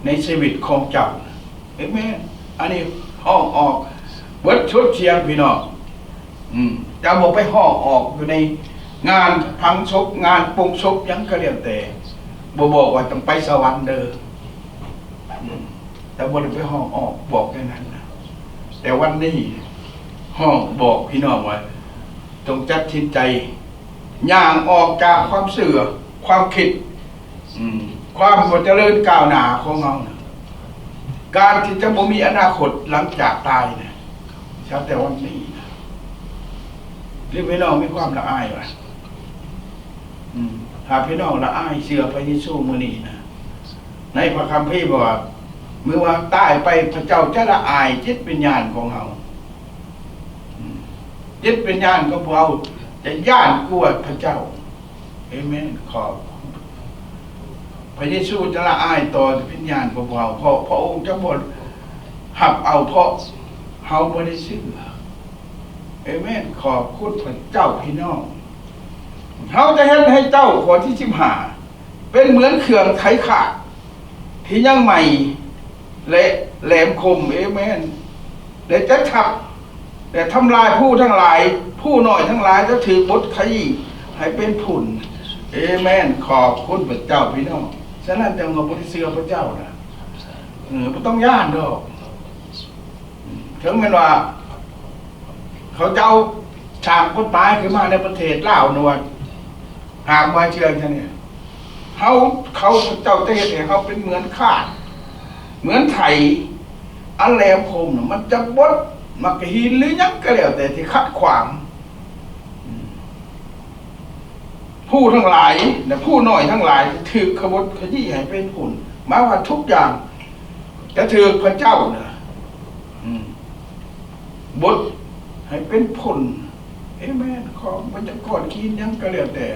ในชีวิตของเจ้าเห็นไหมอันนี้ห้องออกเบิดชุดเชียงพี่น้องจะบอกไปห้องออกอยู่ในงานพังศพงานปงศพยังก็เรียกแต่บอกว่าต้องไปสวรรค์เด้อแต่บ่ได้ไปห้องออกบอกแค่นั้นนะแต่วันนี้ห้องบอกพี่น้องว่าต้องจัดสินใจย่างออกจากความเสื่อความคิดความบ่เจริญก้าวหน้าของเราการที่จะบ่มีอนาคตหลังจากตายนะชาวแต่วันนี้นะเรียกพี่น้องมีความละอายว่ะหากพี่น้องละอายเชื่อพระเยซูมื้อนี้นะในพระคัมภีร์บอกว่าเมื่อว่าตายไปพระเจ้าจะละอายจิตวิญญาณของเราจิตวิญญาณของเราจะย่านกลัวพระเจ้าเอเมนขอบพระเยซูจะละอายต่อวิญญาณของเราเพราะพระองค์จะบ่หับเอาเพราะเฮาบ่ได้เชื่อเอเมนขอบคุณพระเจ้าพี่น้องเขาจะเห็นให้เจ้าขอที่15เป็นเหมือนเครื่องไขขาดที่ยังใหม่และแหลมคมเอเมนและจะฉับแต่ทำลายผู้ทั้งหลายผู้น้อยทั้งหลายจะถือบทขยี้ให้เป็นผุ่นเอเมนขอบคุณพระเจ้าพี่น้องฉะนั้นจังว่าบ่ได้เชื่อพระเจ้านะบ่ต้องย่านดอกถึงแม้ว่าเขาเจ้าสร้างกฎหมายขึ้นมาในประเทศลาวนะว่าหากมาเชื่อแค่นี้เขาเจ้าจะเห็นเขาเป็นเหมือนข้าเหมือนไถ อันแหลมคมน่ะมันจะบดมักกะหินหรือหยังก็แล้วแต่ที่ขัดขวางผู้ทั้งหลายและผู้น้อยทั้งหลายถือขบฏขยี้ให้เป็นผลหมายว่าทุกอย่างจะถือพระเจ้านะบทให้เป็นผลเอเมนของมันจะกอดขีนยังก็แล้วแต่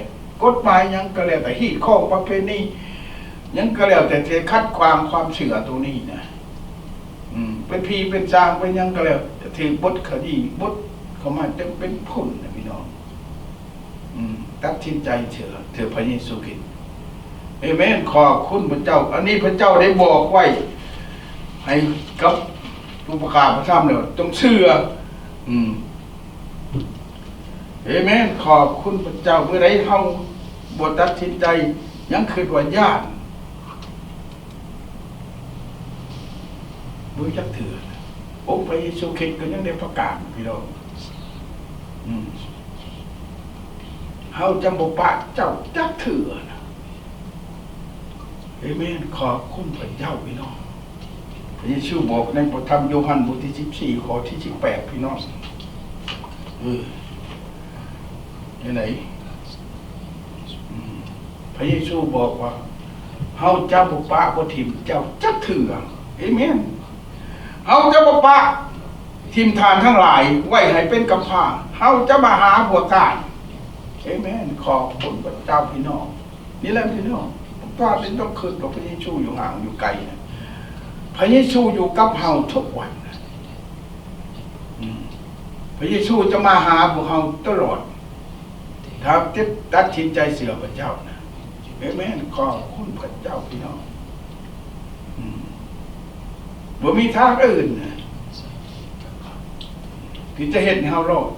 กฎหมายยังก็แล้วแต่ฮีดข้องประเพณียังก็แล้วแต่จะคัดความเชื่อตัวนี้นะเป็นพีเป็นจางเป็นยังก็แล้วจะถือบทคดีบทเขามาจะเป็นผลนะพี่น้องตัดสินใจเถื่อพระเยซูคริสต์เอเมนขอบคุณพระเจ้าอันนี้พระเจ้าได้บอกไว้ให้กับผู้ประกาศพระธรรมเนี่ยต้องเชื่อเอเมนขอบคุณพระเจ้าเมื่อใดเฮาบ่ตัดสินใจยังคือว่าญาติบ่จักเถื่อองค์พระเยซูคริสต์ก็ยังได้ประกาศพี่น้องเฮาจำบ่ปะเจ้าจักเถื่อนะเอเมนขอบคุณพระเจ้าพี่น้องพระเยซูบอกในพระธรรมโยฮันบทที่14ข้อที่18พี่น้องไหนพระเยซูบอกว่าเฮาจะบ่ปะบ่ทิ่มเจ้าจักเถื่อเอเมนเฮาจะบ่ปะทิ่มทานทั้งหลายไว้ให้เป็นกำพร้าเฮาจะมาหาผัวตายเอเมนขอบคุณพระเจ้าพี่น้องนี่แหละพี่น้องถ้าเป็นต้องคืนกับพระเยซูอยู่ห่างอยู่ไกลนะพระเยซูอยู่กับเฮาทุกวันนะพระเยซูจะมาหาพวกเฮาตลอดถ้าจะตัดสินใจเสือพระเจ้านะเอเมนขอบคุณพระเจ้าพี่น้องบ่มีทางอื่นนะที่จะเห็นให้เฮารอด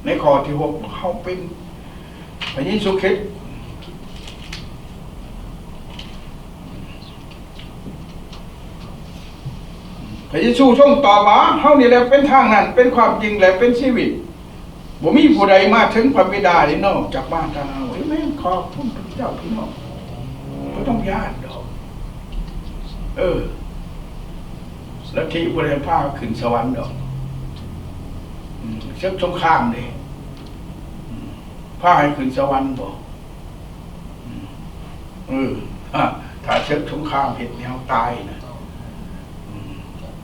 ในข้อที่6เขาเป็นพระเยซูคริสต์พระเยซูทรงตอบว่าเฮานี่แหละเป็นทางนั้นเป็นความจริงและเป็นชีวิตบ่มีผู้ใดมาถึงพระบิดาได้นอกจากบ้านทางเฮาเอ้ยขอบคุณพระเจ้าพี่น้องบ่ต้องย้านดอกแล้วที่บ่ได้พาขึ้นสวรรค์ดอกเช็คสงครามดิพาให้ขึ้นสวรรค์บ่ถ้าเช็คสงครามเห็นแนวตายนะ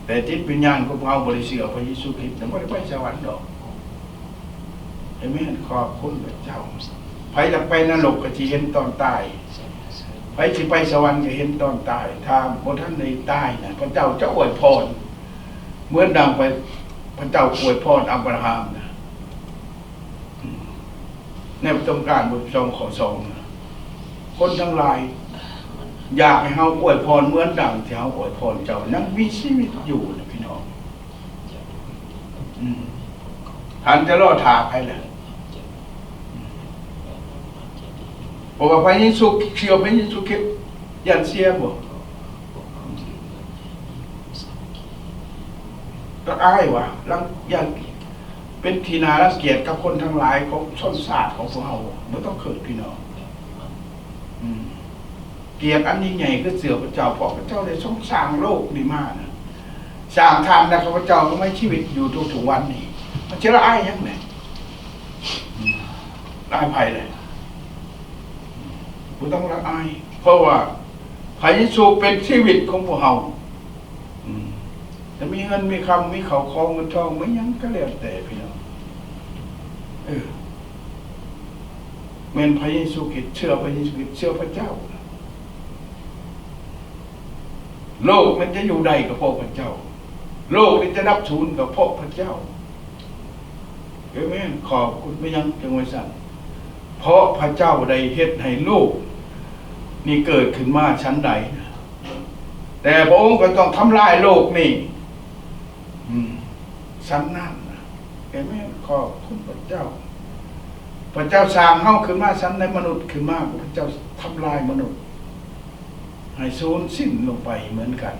แต่จิตวิญญาณของเราบริสุทธิ์พระเยซูคริสต์ไม่ได้ไปสวรรค์ดอกเห็นไหมขอบคุณพระเจ้าใครจะไปนรกก็จะเห็นตอนตายใครที่ไปสวรรค์ก็เห็นตอนตายถ้าพระท่านในตายนะพระเจ้าจะอวยพรเหมือนดังไปพระเจ้าอวยพรอับราฮัมนะในประสบการณ์บท2 ข้อ 2นะคนทั้งหลายอยากให้เฮาอวยพรเหมือนดังที่เฮาอวยพรเจ้ายังมีชีวิตอยู่นะพี่น้องท่านจะรอถากให้แหละเพราะว่าพระเยซูเชื่อพระเยซูคริสต์ยันเสียบ่ก็อ้ายวะลังยันเป็นทีนารังเกียจกับคนทั้งหลายของชนชาติของพวกเราไม่ต้องเกิดพี่น้องเกียรติอันนี้ใหญ่ก็เสือพระเจ้าเพราะพระเจ้าได้ทรงสร้างโลกดีมากนะสร้างทานนะครับพระเจ้าก็ไม่ชีวิตอยู่ทุกวันนี้มันจะละอายยังไงละอายภัยเลยไม่ต้องละอายเพราะว่าพระเยซูเป็นชีวิตของพวกเราจะมีเงินมีคำมีเขาคองเงินทองไม่ยังก็แล้วแต่พี่น้องเมื่อพระเยซูคริสต์เชื่อพระเยซูคริสต์เชื่อพระเจ้าโลกมันจะอยู่ใดกับพ่อพระเจ้าโลกนี้จะนับศูนย์กับพ่อพระเจ้าเอเมนขอบคุณไม่ยังจังหวะสั่นเพราะพระเจ้าได้เฮ็ดให้โลกนี่เกิดขึ้นมาชั้นใดนะแต่พระองค์ก็ต้องทำลายโลกนี่ชั้นนั้นนะเอเมนขอบคุณพระเจ้าพระเจ้าสร้างเฮาขึ้นมาชั้นในมนุษย์ขึ้นมาพระเจ้าทำลายมนุษย์ให้สูญสิ้นลงไปเหมือนกัน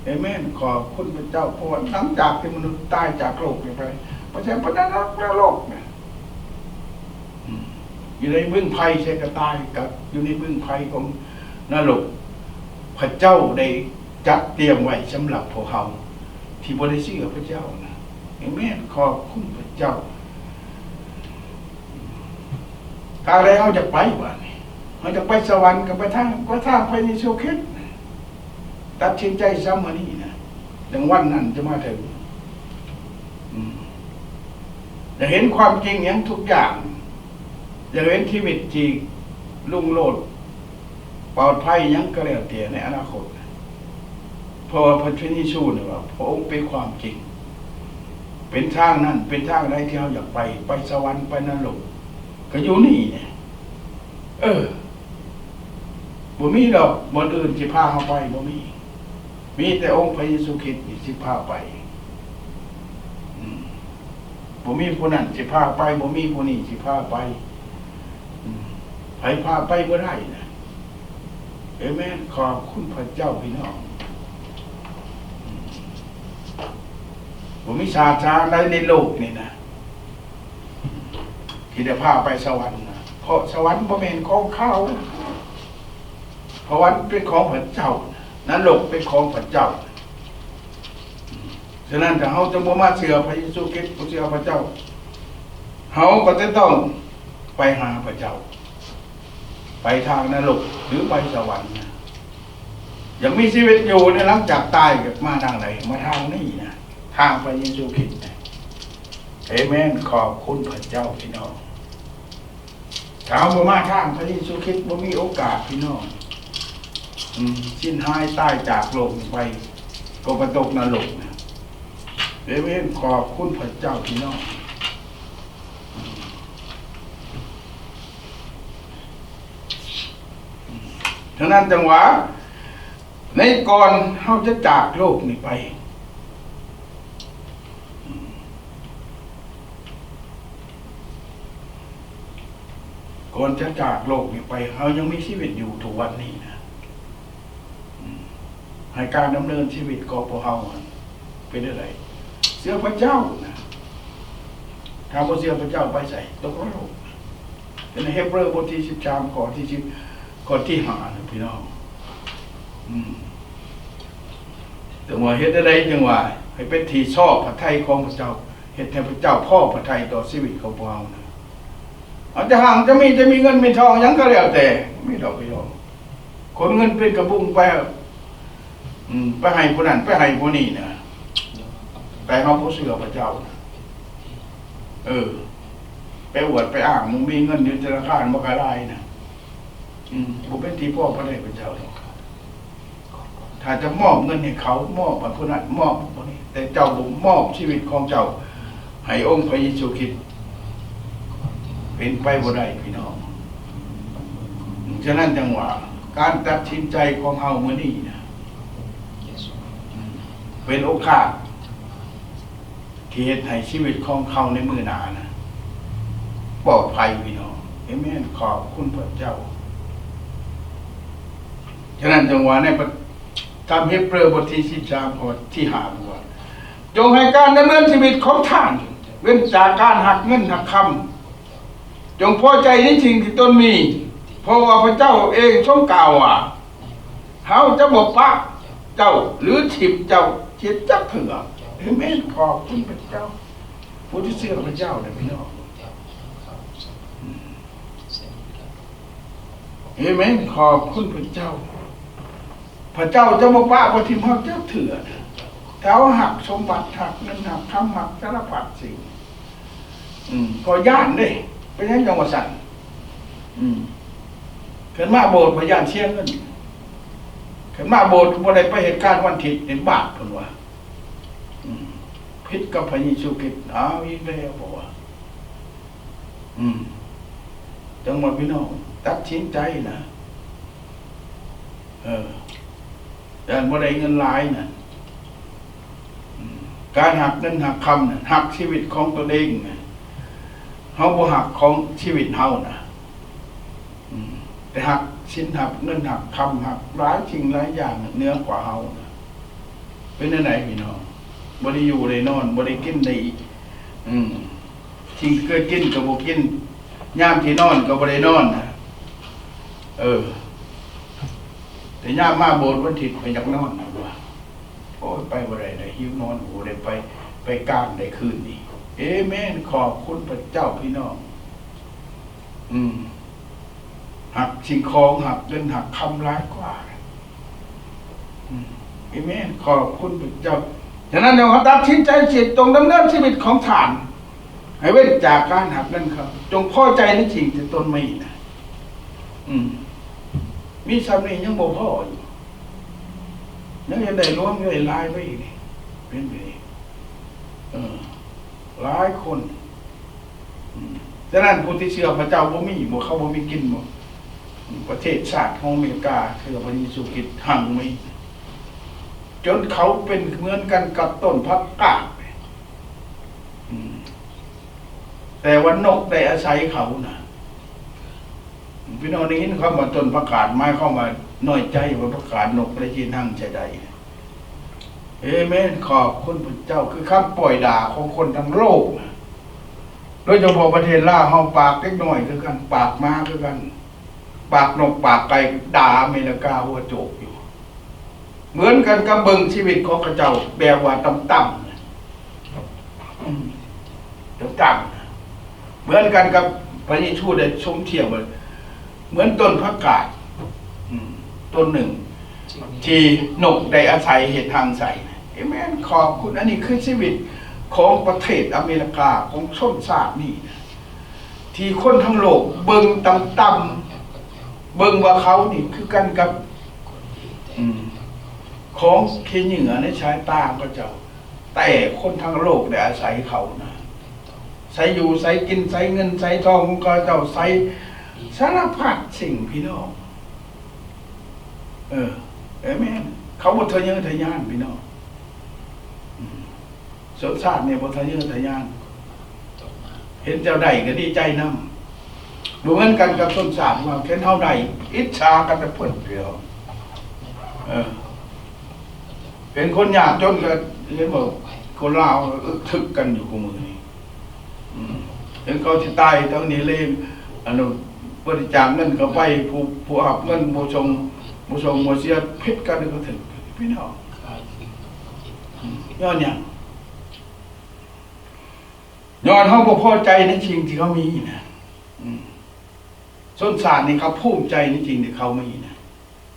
เอเมนขอบคุณพระเจ้าเพราะว่าหลังจากที่มนุษย์ตายจากโลกไปพระเจ้าพระนรกและโลกเนี่ยอยู่ในบึ้งไฟใช่ก็ตายกับอยู่ในบึ้งไฟของนรกพระเจ้าได้ จัดเตรียมไว้สำหรับพวกเขาที่บ่ได้เชื่อพระเจ้านะเอเมนขอบคุณพระเจ้าทางใดเขาจะไปบ้านนี้มันจะไปสวรรค์กับไปทางไปในโชคิดตัดสินใจซ้ำมานี่นะดังวันนั้นจะมาถึงจะเห็นความจริงอย่างทุกอย่างจะเห็นชีวิตที่ลุ่งโลดปลอดภัยยังก็แล้วแต่ในอนาคตเพราะพระเยซูเนี่ยว่าพระองค์เป็นความจริงเป็นทางนั้นเป็นทางใดที่เราอยากไปสวรรค์ไปนรกก็อยู่นี่เนี่ยบ่มีดอกบนอื่นสิพาเขาไปบ่มีแต่องค์พระเยซูคริสต์นี่สิพาไปบ่มีผู้นั้นสิพาไปบ่มีผู้นี้สิพาไปไผพาไปบ่ได้นะเอเมนขอบคุณพระเจ้าพี่น้องบ่มีศาสตราใดในโลกนี่นะที่จะพาไปสวรรค์นะเพราะสวรรค์บ่แม่นของเขาเพราะวันเป็นของพระเจ้านรกเป็นของพระเจ้าฉะนั้นถ้าเราจะบ่มาเชื่อพระเยซูคริสต์บ่เชื่อพระเจ้าเราก็จะต้องไปหาพระเจ้าไปทางนรกหรือไปสวรรค์นะยังมีชีวิตอยู่ในหลังจากตายก็มาทางไหนมาทางนี้นะทางพระเยซูคริสต์นะเอเมนขอบคุณพระเจ้าพี่น้องถ้าเราบ่มาทางพระเยซูคริสต์บ่มีโอกาสพี่น้องสิ้นหายตายจากโลกไปก็ไปตกนรกนะเอเมนขอบคุณพระเจ้าพี่น้องฉะนั้นจังหวะในก่อนเขาจะจากโลกนี้ไปก่อนจะจากโลกนี้ไปเขายังมีชีวิตอยู่ทุกวันนี้นะให้การดำเนินชีวิตของพวกเขาเป็นอะไรเชื่อพระเจ้านะถ้าบ่เชื่อพระเจ้าไปใส่ตกนรกเป็นเฮบรูบทที่13ข้อที่5นะพี่น้องแต่ว่าเฮ็ดได้จังว่าให้เป็นที่ชอบพระทัยของพระเจ้าเฮ็ดให้พระเจ้าพ่อพระทัยต่อชีวิตของพวกเรานะอาจจะห่างจะมีเงินมีทองหยังก็แล้วแต่ไม่ดอกพี่น้องคนเงินเป็นกระบุงไปไปให้ผู้นั้นไปให้ผู้นี้นะแต่เฮาบ่เชื่อพระเจ้าไปอวดไปอ้างมึงมีเงินอยู่ธนาคารบ่ก็ได้นะบ่เป็นที่พ่อพระทัยพระเจ้าหรอกถ้าจะมอบเงินให้เขามอบผู้นั้นมอบผู้นี้แต่เจ้าบ่มอบชีวิตของเจ้าให้องค์พระเยซูคริสต์เป็นไปบ่ได้พี่น้องฉะนั้นจังหวะการตัดสินใจของเฮามื้อนี้นะเป็นโอกาสที่เฮ็ดให้ชีวิตของเขาในมื้อหน้านะปลอดภัยพี่น้องเอเมนขอบคุณพระเจ้าฉะนั้นจังหวะในทำเฮบรูบทที่13ข้อที่5บอกว่าจงให้การดำเนินชีวิตของท่านเว้นจากการหักเงินหักคำจงพอใจในสิ่งที่ตนมีเพราะว่าพระเจ้าเองทรงกล่าวว่าเขาจะบ่ปะเจ้าหรือถิบเจ้าเจ็ดจักเถื่อเอเมนขอบคุณพระเจ้าผู้ที่เชื่อพระเจ้าเนี่ยพี่น้องเอเมนขอบคุณพระเจ้าพระเจ้าจะบ่ปะบ่ถิบเฮาจักเถื่อเขาหักสมบัติหักเงินหักคำหักสารพัดสิ่งก็ย่านเด้เป็นยังจังหวัดสั่นเกิดมาโบสถ์พยานเชี่ยงเงินเกิดมาโบสถ์บ่ได้ไปเหตุการณ์วันทิศเห็นบาปเพิ่นว่าผิดกับพระเยซูคริสต์เอาอีกแล้วบ่ว่าจังหวัดพี่น้องตัดสินใจนะแต่บ่ได้เงินหลายน่ะการหักเงินหักคำน่ะหักชีวิตของตัวเองน่ะเฮาบ่หักของชีวิตเฮาน่ะแต่หักชิ้นหักเงินหักคำหักหลายสิ่งหลายอย่างเหนือกว่าเฮาน่ะเป็นจังได๋พี่น้องบ่ได้อยู่ได้นอนบ่ได้กินได้สิ่งเคยกินก็บ่กินยามที่นอนก็บ่ได้นอนน่ะแต่ยามมาโบสถ์วันอาทิตย์ไปอยากนอนนะว่า โอ้ยไปบ่ได้ได้หิวนอนบ่ได้ไปกลางได้คืนนี้เอเมนขอบคุณพระเจ้าพี่น้องหักสิ่งของหักเงินหักคำร้ายกว่าเอเมนขอบคุณพระเจ้าฉะนั้นเราตัดสินใจจิตตรงดำเนินชีวิตของฐาน ให้เว้นจากการหักเงินครับจงพอใจในสิ่งที่ตนไม่นะมีสามียังบ่พออยู่ยังได้ร่วมยังได้ลายไปอีกนี่เป็นไปหลายคนฉะนั้นผู้ที่เชื่อพระเจ้าบ่มีบ่เขาบ่มีกินบ่ประเทศชาติของอเมริกาคือพระเยซูคริสต์หังไม่จนเขาเป็นเหมือนกันกับต้นผักกาดแต่ว่านกได้อาศัยเขานะพี่น้องได้ยินคำว่าต้นผักกาดไม้เข้ามาน้อยใจว่าผักกาดนกได้ยินหั่งใจใดเอเมนขอบคุณพระเจ้าคือคำปล่อยด่าของคนทั้งโลกโดยเฉพาะประเทศลาวเฮาปากเล็กน้อยคือกันปากม้าคือกันปากนกปากไก่ด่าอเมริกาหัวโจกอยู่เหมือนกันกับเบิ่งชีวิตของพระเจ้าแบบว่าต่ำเหมือนกันกับพระเยซูได้ชมเทียบเหมือนต้นผักกาดต้นหนึ่งที่นกได้อาศัยเห็ดทางใส่เอเมนขอบคุณอันนี้คือชีวิตของประเทศอเมริกาของชนชาตินี่ที่คนทั้งโลกเบิ่งต่ำเบิ่งว่าเขานี่คือกันกับของเขเหนือในชายตาพระเจ้าแต่คนทั้งโลกได้อาศัยเขานะใส่อยู่ใส่กินใส่เงินใส่ทองของเขาเจ้าใส่สารพัดสิ่งพี่น้องเอเมนเขาบ่ทะเยอทะยานพี่น้องสมชาติเนี่ยบ่ทะเยอทะยานเห็นเจ้าใดก็ดีใจนำดูเหมือนกันกับสมชาติว่าเห็นเท่าใดอิจฉากันแต่เพิ่นเดียวเป็นคนยากจนก็เห็นบอกคนลาวทึกกันอยู่กับมือนี่เห็นเขาสิตายทั้งนี้เลยบริจาคเงินเข้าไปผู้หับเงินผู้ชงบ่เสียพิษกันก็ถึงพี่น้องย้อนหยังย้อนเฮาบ่พอใจในสิ่งที่เขามีนะส้นสารนี่เขาภูมิใจในสิ่งที่เขามีนะ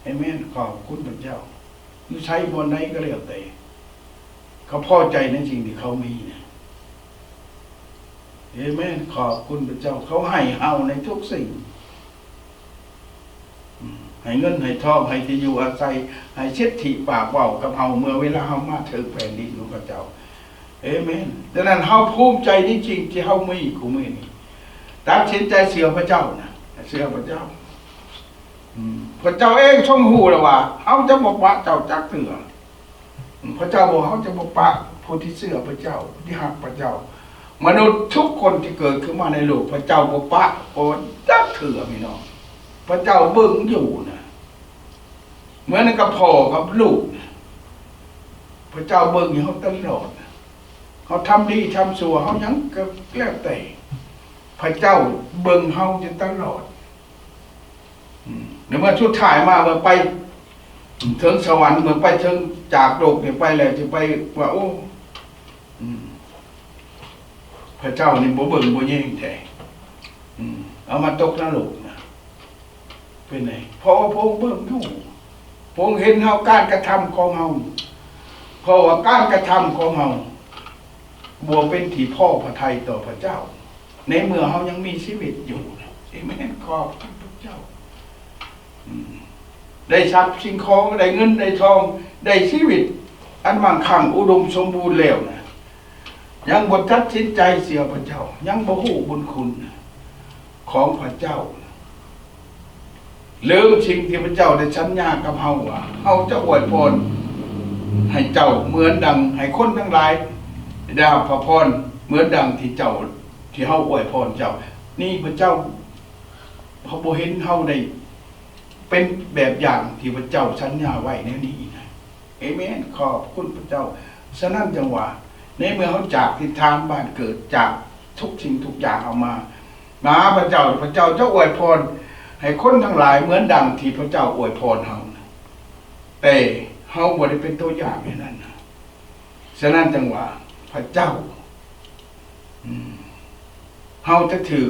เอเมนขอบคุณพระเจ้าอยู่ใช้บนไหนก็แล้วแต่เขาพอใจในสิ่งที่เขามีนะเอเมนขอบคุณพระเจ้าเขาให้เอาในทุกสิ่งให้เงินให้ทองให้ที่อยู่อาศัยให้เช็ดที่ปากเว้ากับเฮาเมื่อเวลาเฮามาถึงแผ่นดินของพระเจ้าเอเมนดังนั้นเฮาภูมิใจในสิ่งที่เฮามีกูมื้อนี้ตัดสินใจเชื่อพระเจ้านะเชื่อพระเจ้าพระเจ้าเองทรงรู้แล้วว่าเฮาจะบ่ปะเจ้าจักเทื่อพระเจ้าบอกเฮาจะบ่ปะผู้ที่เชื่อพระเจ้าที่รักพระเจ้ามนุษย์ทุกคนที่เกิดขึ้นมาในโลกพระเจ้าบ่ปะบ่จักเทื่อพี่น้องพระเจ้าเบิ่งอยู่นะเหมือนกับพ่อกับลูกพระเจ้าเบิ่งอยู่เฮาตลอดเขาทำดีทำชั่วเฮายังก็แล้วแต่พระเจ้าเบิ่งเฮาอยู่ตลอดเมื่อชุดถ่ายมาเมื่อไปถึงสวรรค์เมื่อไปถึงจากโลกเนี่ยไปแล้วจะไปว่าโอ้พระเจ้านี่บ่เบิ่งบ่แย่งแท้เอามาตกนรกนะเป็นไงเพราะว่าพระองค์เบิ่งอยู่พระองค์เห็นเฮาการกระทำของเฮาเพราะว่าการกระทำของเฮาบ่เป็นที่พ่อพระทัยต่อพระเจ้าในเมื่อเฮายังมีชีวิตอยู่เอเมนขอบคุณพระเจ้าได้ทรัพย์สิ่งของได้เงินได้ทองได้ชีวิตอันมั่งคั่งอุดมสมบูรณ์แล้วนะยังบ่ตัดสินใจเสียพระเจ้ายังบ่ฮู้บุญคุณของพระเจ้าลืมสิ่งที่พระเจ้าได้สัญญากับเฮาว่าเฮาจะอวยพรให้เจ้าเหมือนดังให้คนทั้งหลายได้รับพระพรเหมือนดังที่เจ้าที่เฮาอวยพรเจ้านี่พระเจ้าเขาบ่เห็นเฮาได้เป็นแบบอย่างที่พระเจ้าสัญญาไว้ในนี้นะเอเมนขอบคุณพระเจ้าฉะนั้นจังว่าในเมื่อเขาจากทิศทางบ้านเกิดจากทุกสิ่งทุกอย่างเอามาพระเจ้าจะอวยพรให้คนทั้งหลายเหมือนดังที่พระเจ้าอวยพรเฮาแต่เฮาบ่ได้เป็นตัวอย่างในนั้นนะ ฉะนั้นจังว่าพระเจ้าเฮาจะถือ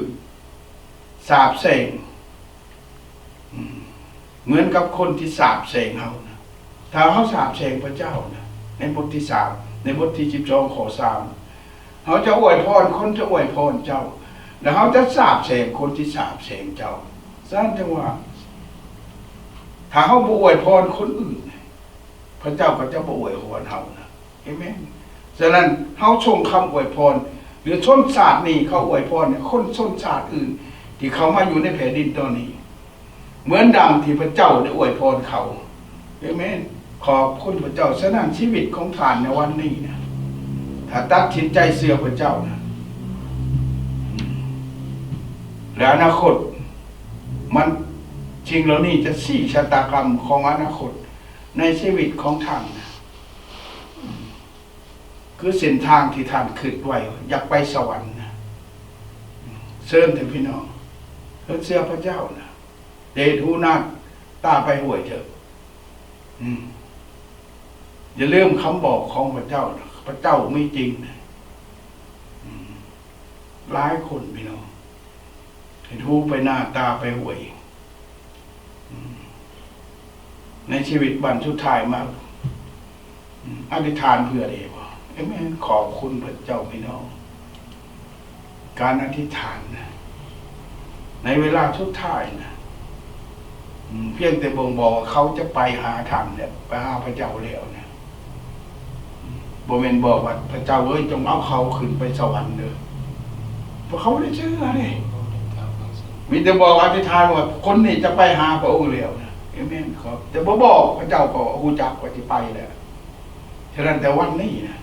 สาปแช่งเหมือนกับคนที่สาปแช่งเฮานะถ้าเฮาสาปแช่งพระเจ้านะในบทที่3ในบทที่12ข้อ3เฮาจะอวยพรคนจะอวยพรเจ้าแล้วเฮาจะสาปแช่งคนที่สาปแช่งเจ้าฉะนั้นจังว่าถ้าเฮาบ่อวยพรคนอื่นพระเจ้าก็จะบ่อวยพรเฮานะเอเมนฉะนั้นเฮาชงคำอวยพรหรือชนชาตินี้เขาอวยพรเนี่ยคนชนชาติอื่นที่เขามาอยู่ในแผ่นดินตอนนี้เหมือนดังที่พระเจ้าได้อวยพรเขาเอเมนขอบคุณพระเจ้าฉะนั้นชีวิตของท่านในวันนี้นะถ้าตัดสินใจเชื่อพระเจ้านะและอนาคตมันจริงแล้วนี่จะสี่ชะตากรรมของอนาคตในชีวิตของท่านนะคือเส้นทางที่ท่านคิดไว้อยากไปสวรรค์นะเชิญถึงพี่น้องเชื่อพระเจ้านะเดชหูนาตาไปห่วยเถอะอย่าลืมคำบอกของพระเจ้านะพระเจ้าไม่จริงนะหลายคนพี่น้องเห็นหูไปหน้าตาไปห่วยในชีวิตบันทุดท้ายมาอธิษฐานเพื่อเดวะเอ้แม่ขอบคุณพระเจ้าพี่น้องการอธิษฐานนะในเวลาทุดท้ายนะเพียงแต่บ่งบอกว่าเขาจะไปหาธรรมเนี่ยไปหาพระเจ้าแล้วนะบ่แม่นบอกว่าพระเจ้าเอ้ยจงเอาเขาขึ้นไปสวรรค์เด้อเพราะเขาไม่ได้เชื่อเลยมีแต่บอกอธิษฐานว่าคนนี้จะไปหาพระองค์แล้วนะเอเมนครับแต่บ่บอกพระเจ้าก็ฮู้จักว่าสิไปแล้วฉะนั้นแต่วันนี้นะ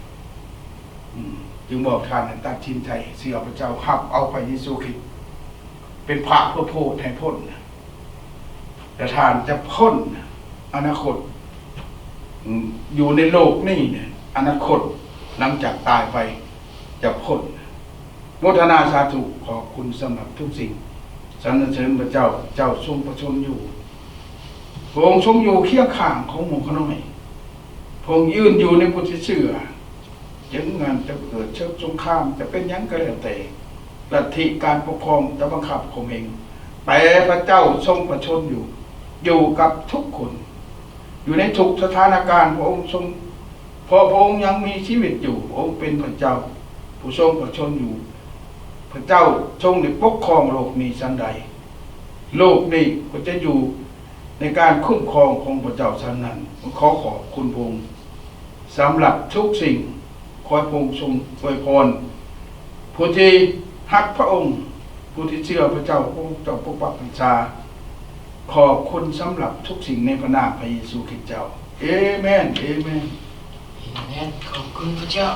จึงบอกท่านตัดสินใจเชื่อพระเจ้ารับเอาพระเยซูคริสต์เป็นพระเพื่อโพธิให้พ้นแต่ท่านจะพ้นอนาคตอยู่ในโลกนี้เนี่ยอนาคตหลังจากตายไปจะพ้นโมทนาสาธุขอบคุณสำหรับทุกสิ่งสรรเสริญพระเจ้าเจ้าทรงประชนอยู่พระองค์ทรงอยู่เคียงข้างของหมู่ขน้อยพระองค์ยืนอยู่ในพุทธเชื่อยังงานจะเกิดเชื้อสงครามจะเป็นยังก็แล้วแต่ลัทธิการปกครองจะบังคับข่มเหงแต่พระเจ้าทรงประชนอยู่กับทุกคนอยู่ในทุกสถานการณ์พระองค์ทรงพระองค์ยังมีชีวิตอยู่พระองค์เป็นพระเจ้าผู้ทรงประชนอยู่พระเจ้าทรงได้ปกครองโลกนี้ชั้นใดโลกนี้ก็จะอยู่ในการคุ้มครองของพระเจ้าชั้นนั้นขอบคุณพระองค์สำหรับทุกสิ่งขอพระองค์ทรงอวยพรผู้ที่ฮักพระองค์ผู้ที่เชื่อพระเจ้าพระองค์จะปกปักรักษาขอบคุณสำหรับทุกสิ่งในพระนามพระเยซูคริสต์เจ้าเอเมนเอเมน Amen ขอบคุณพระเจ้า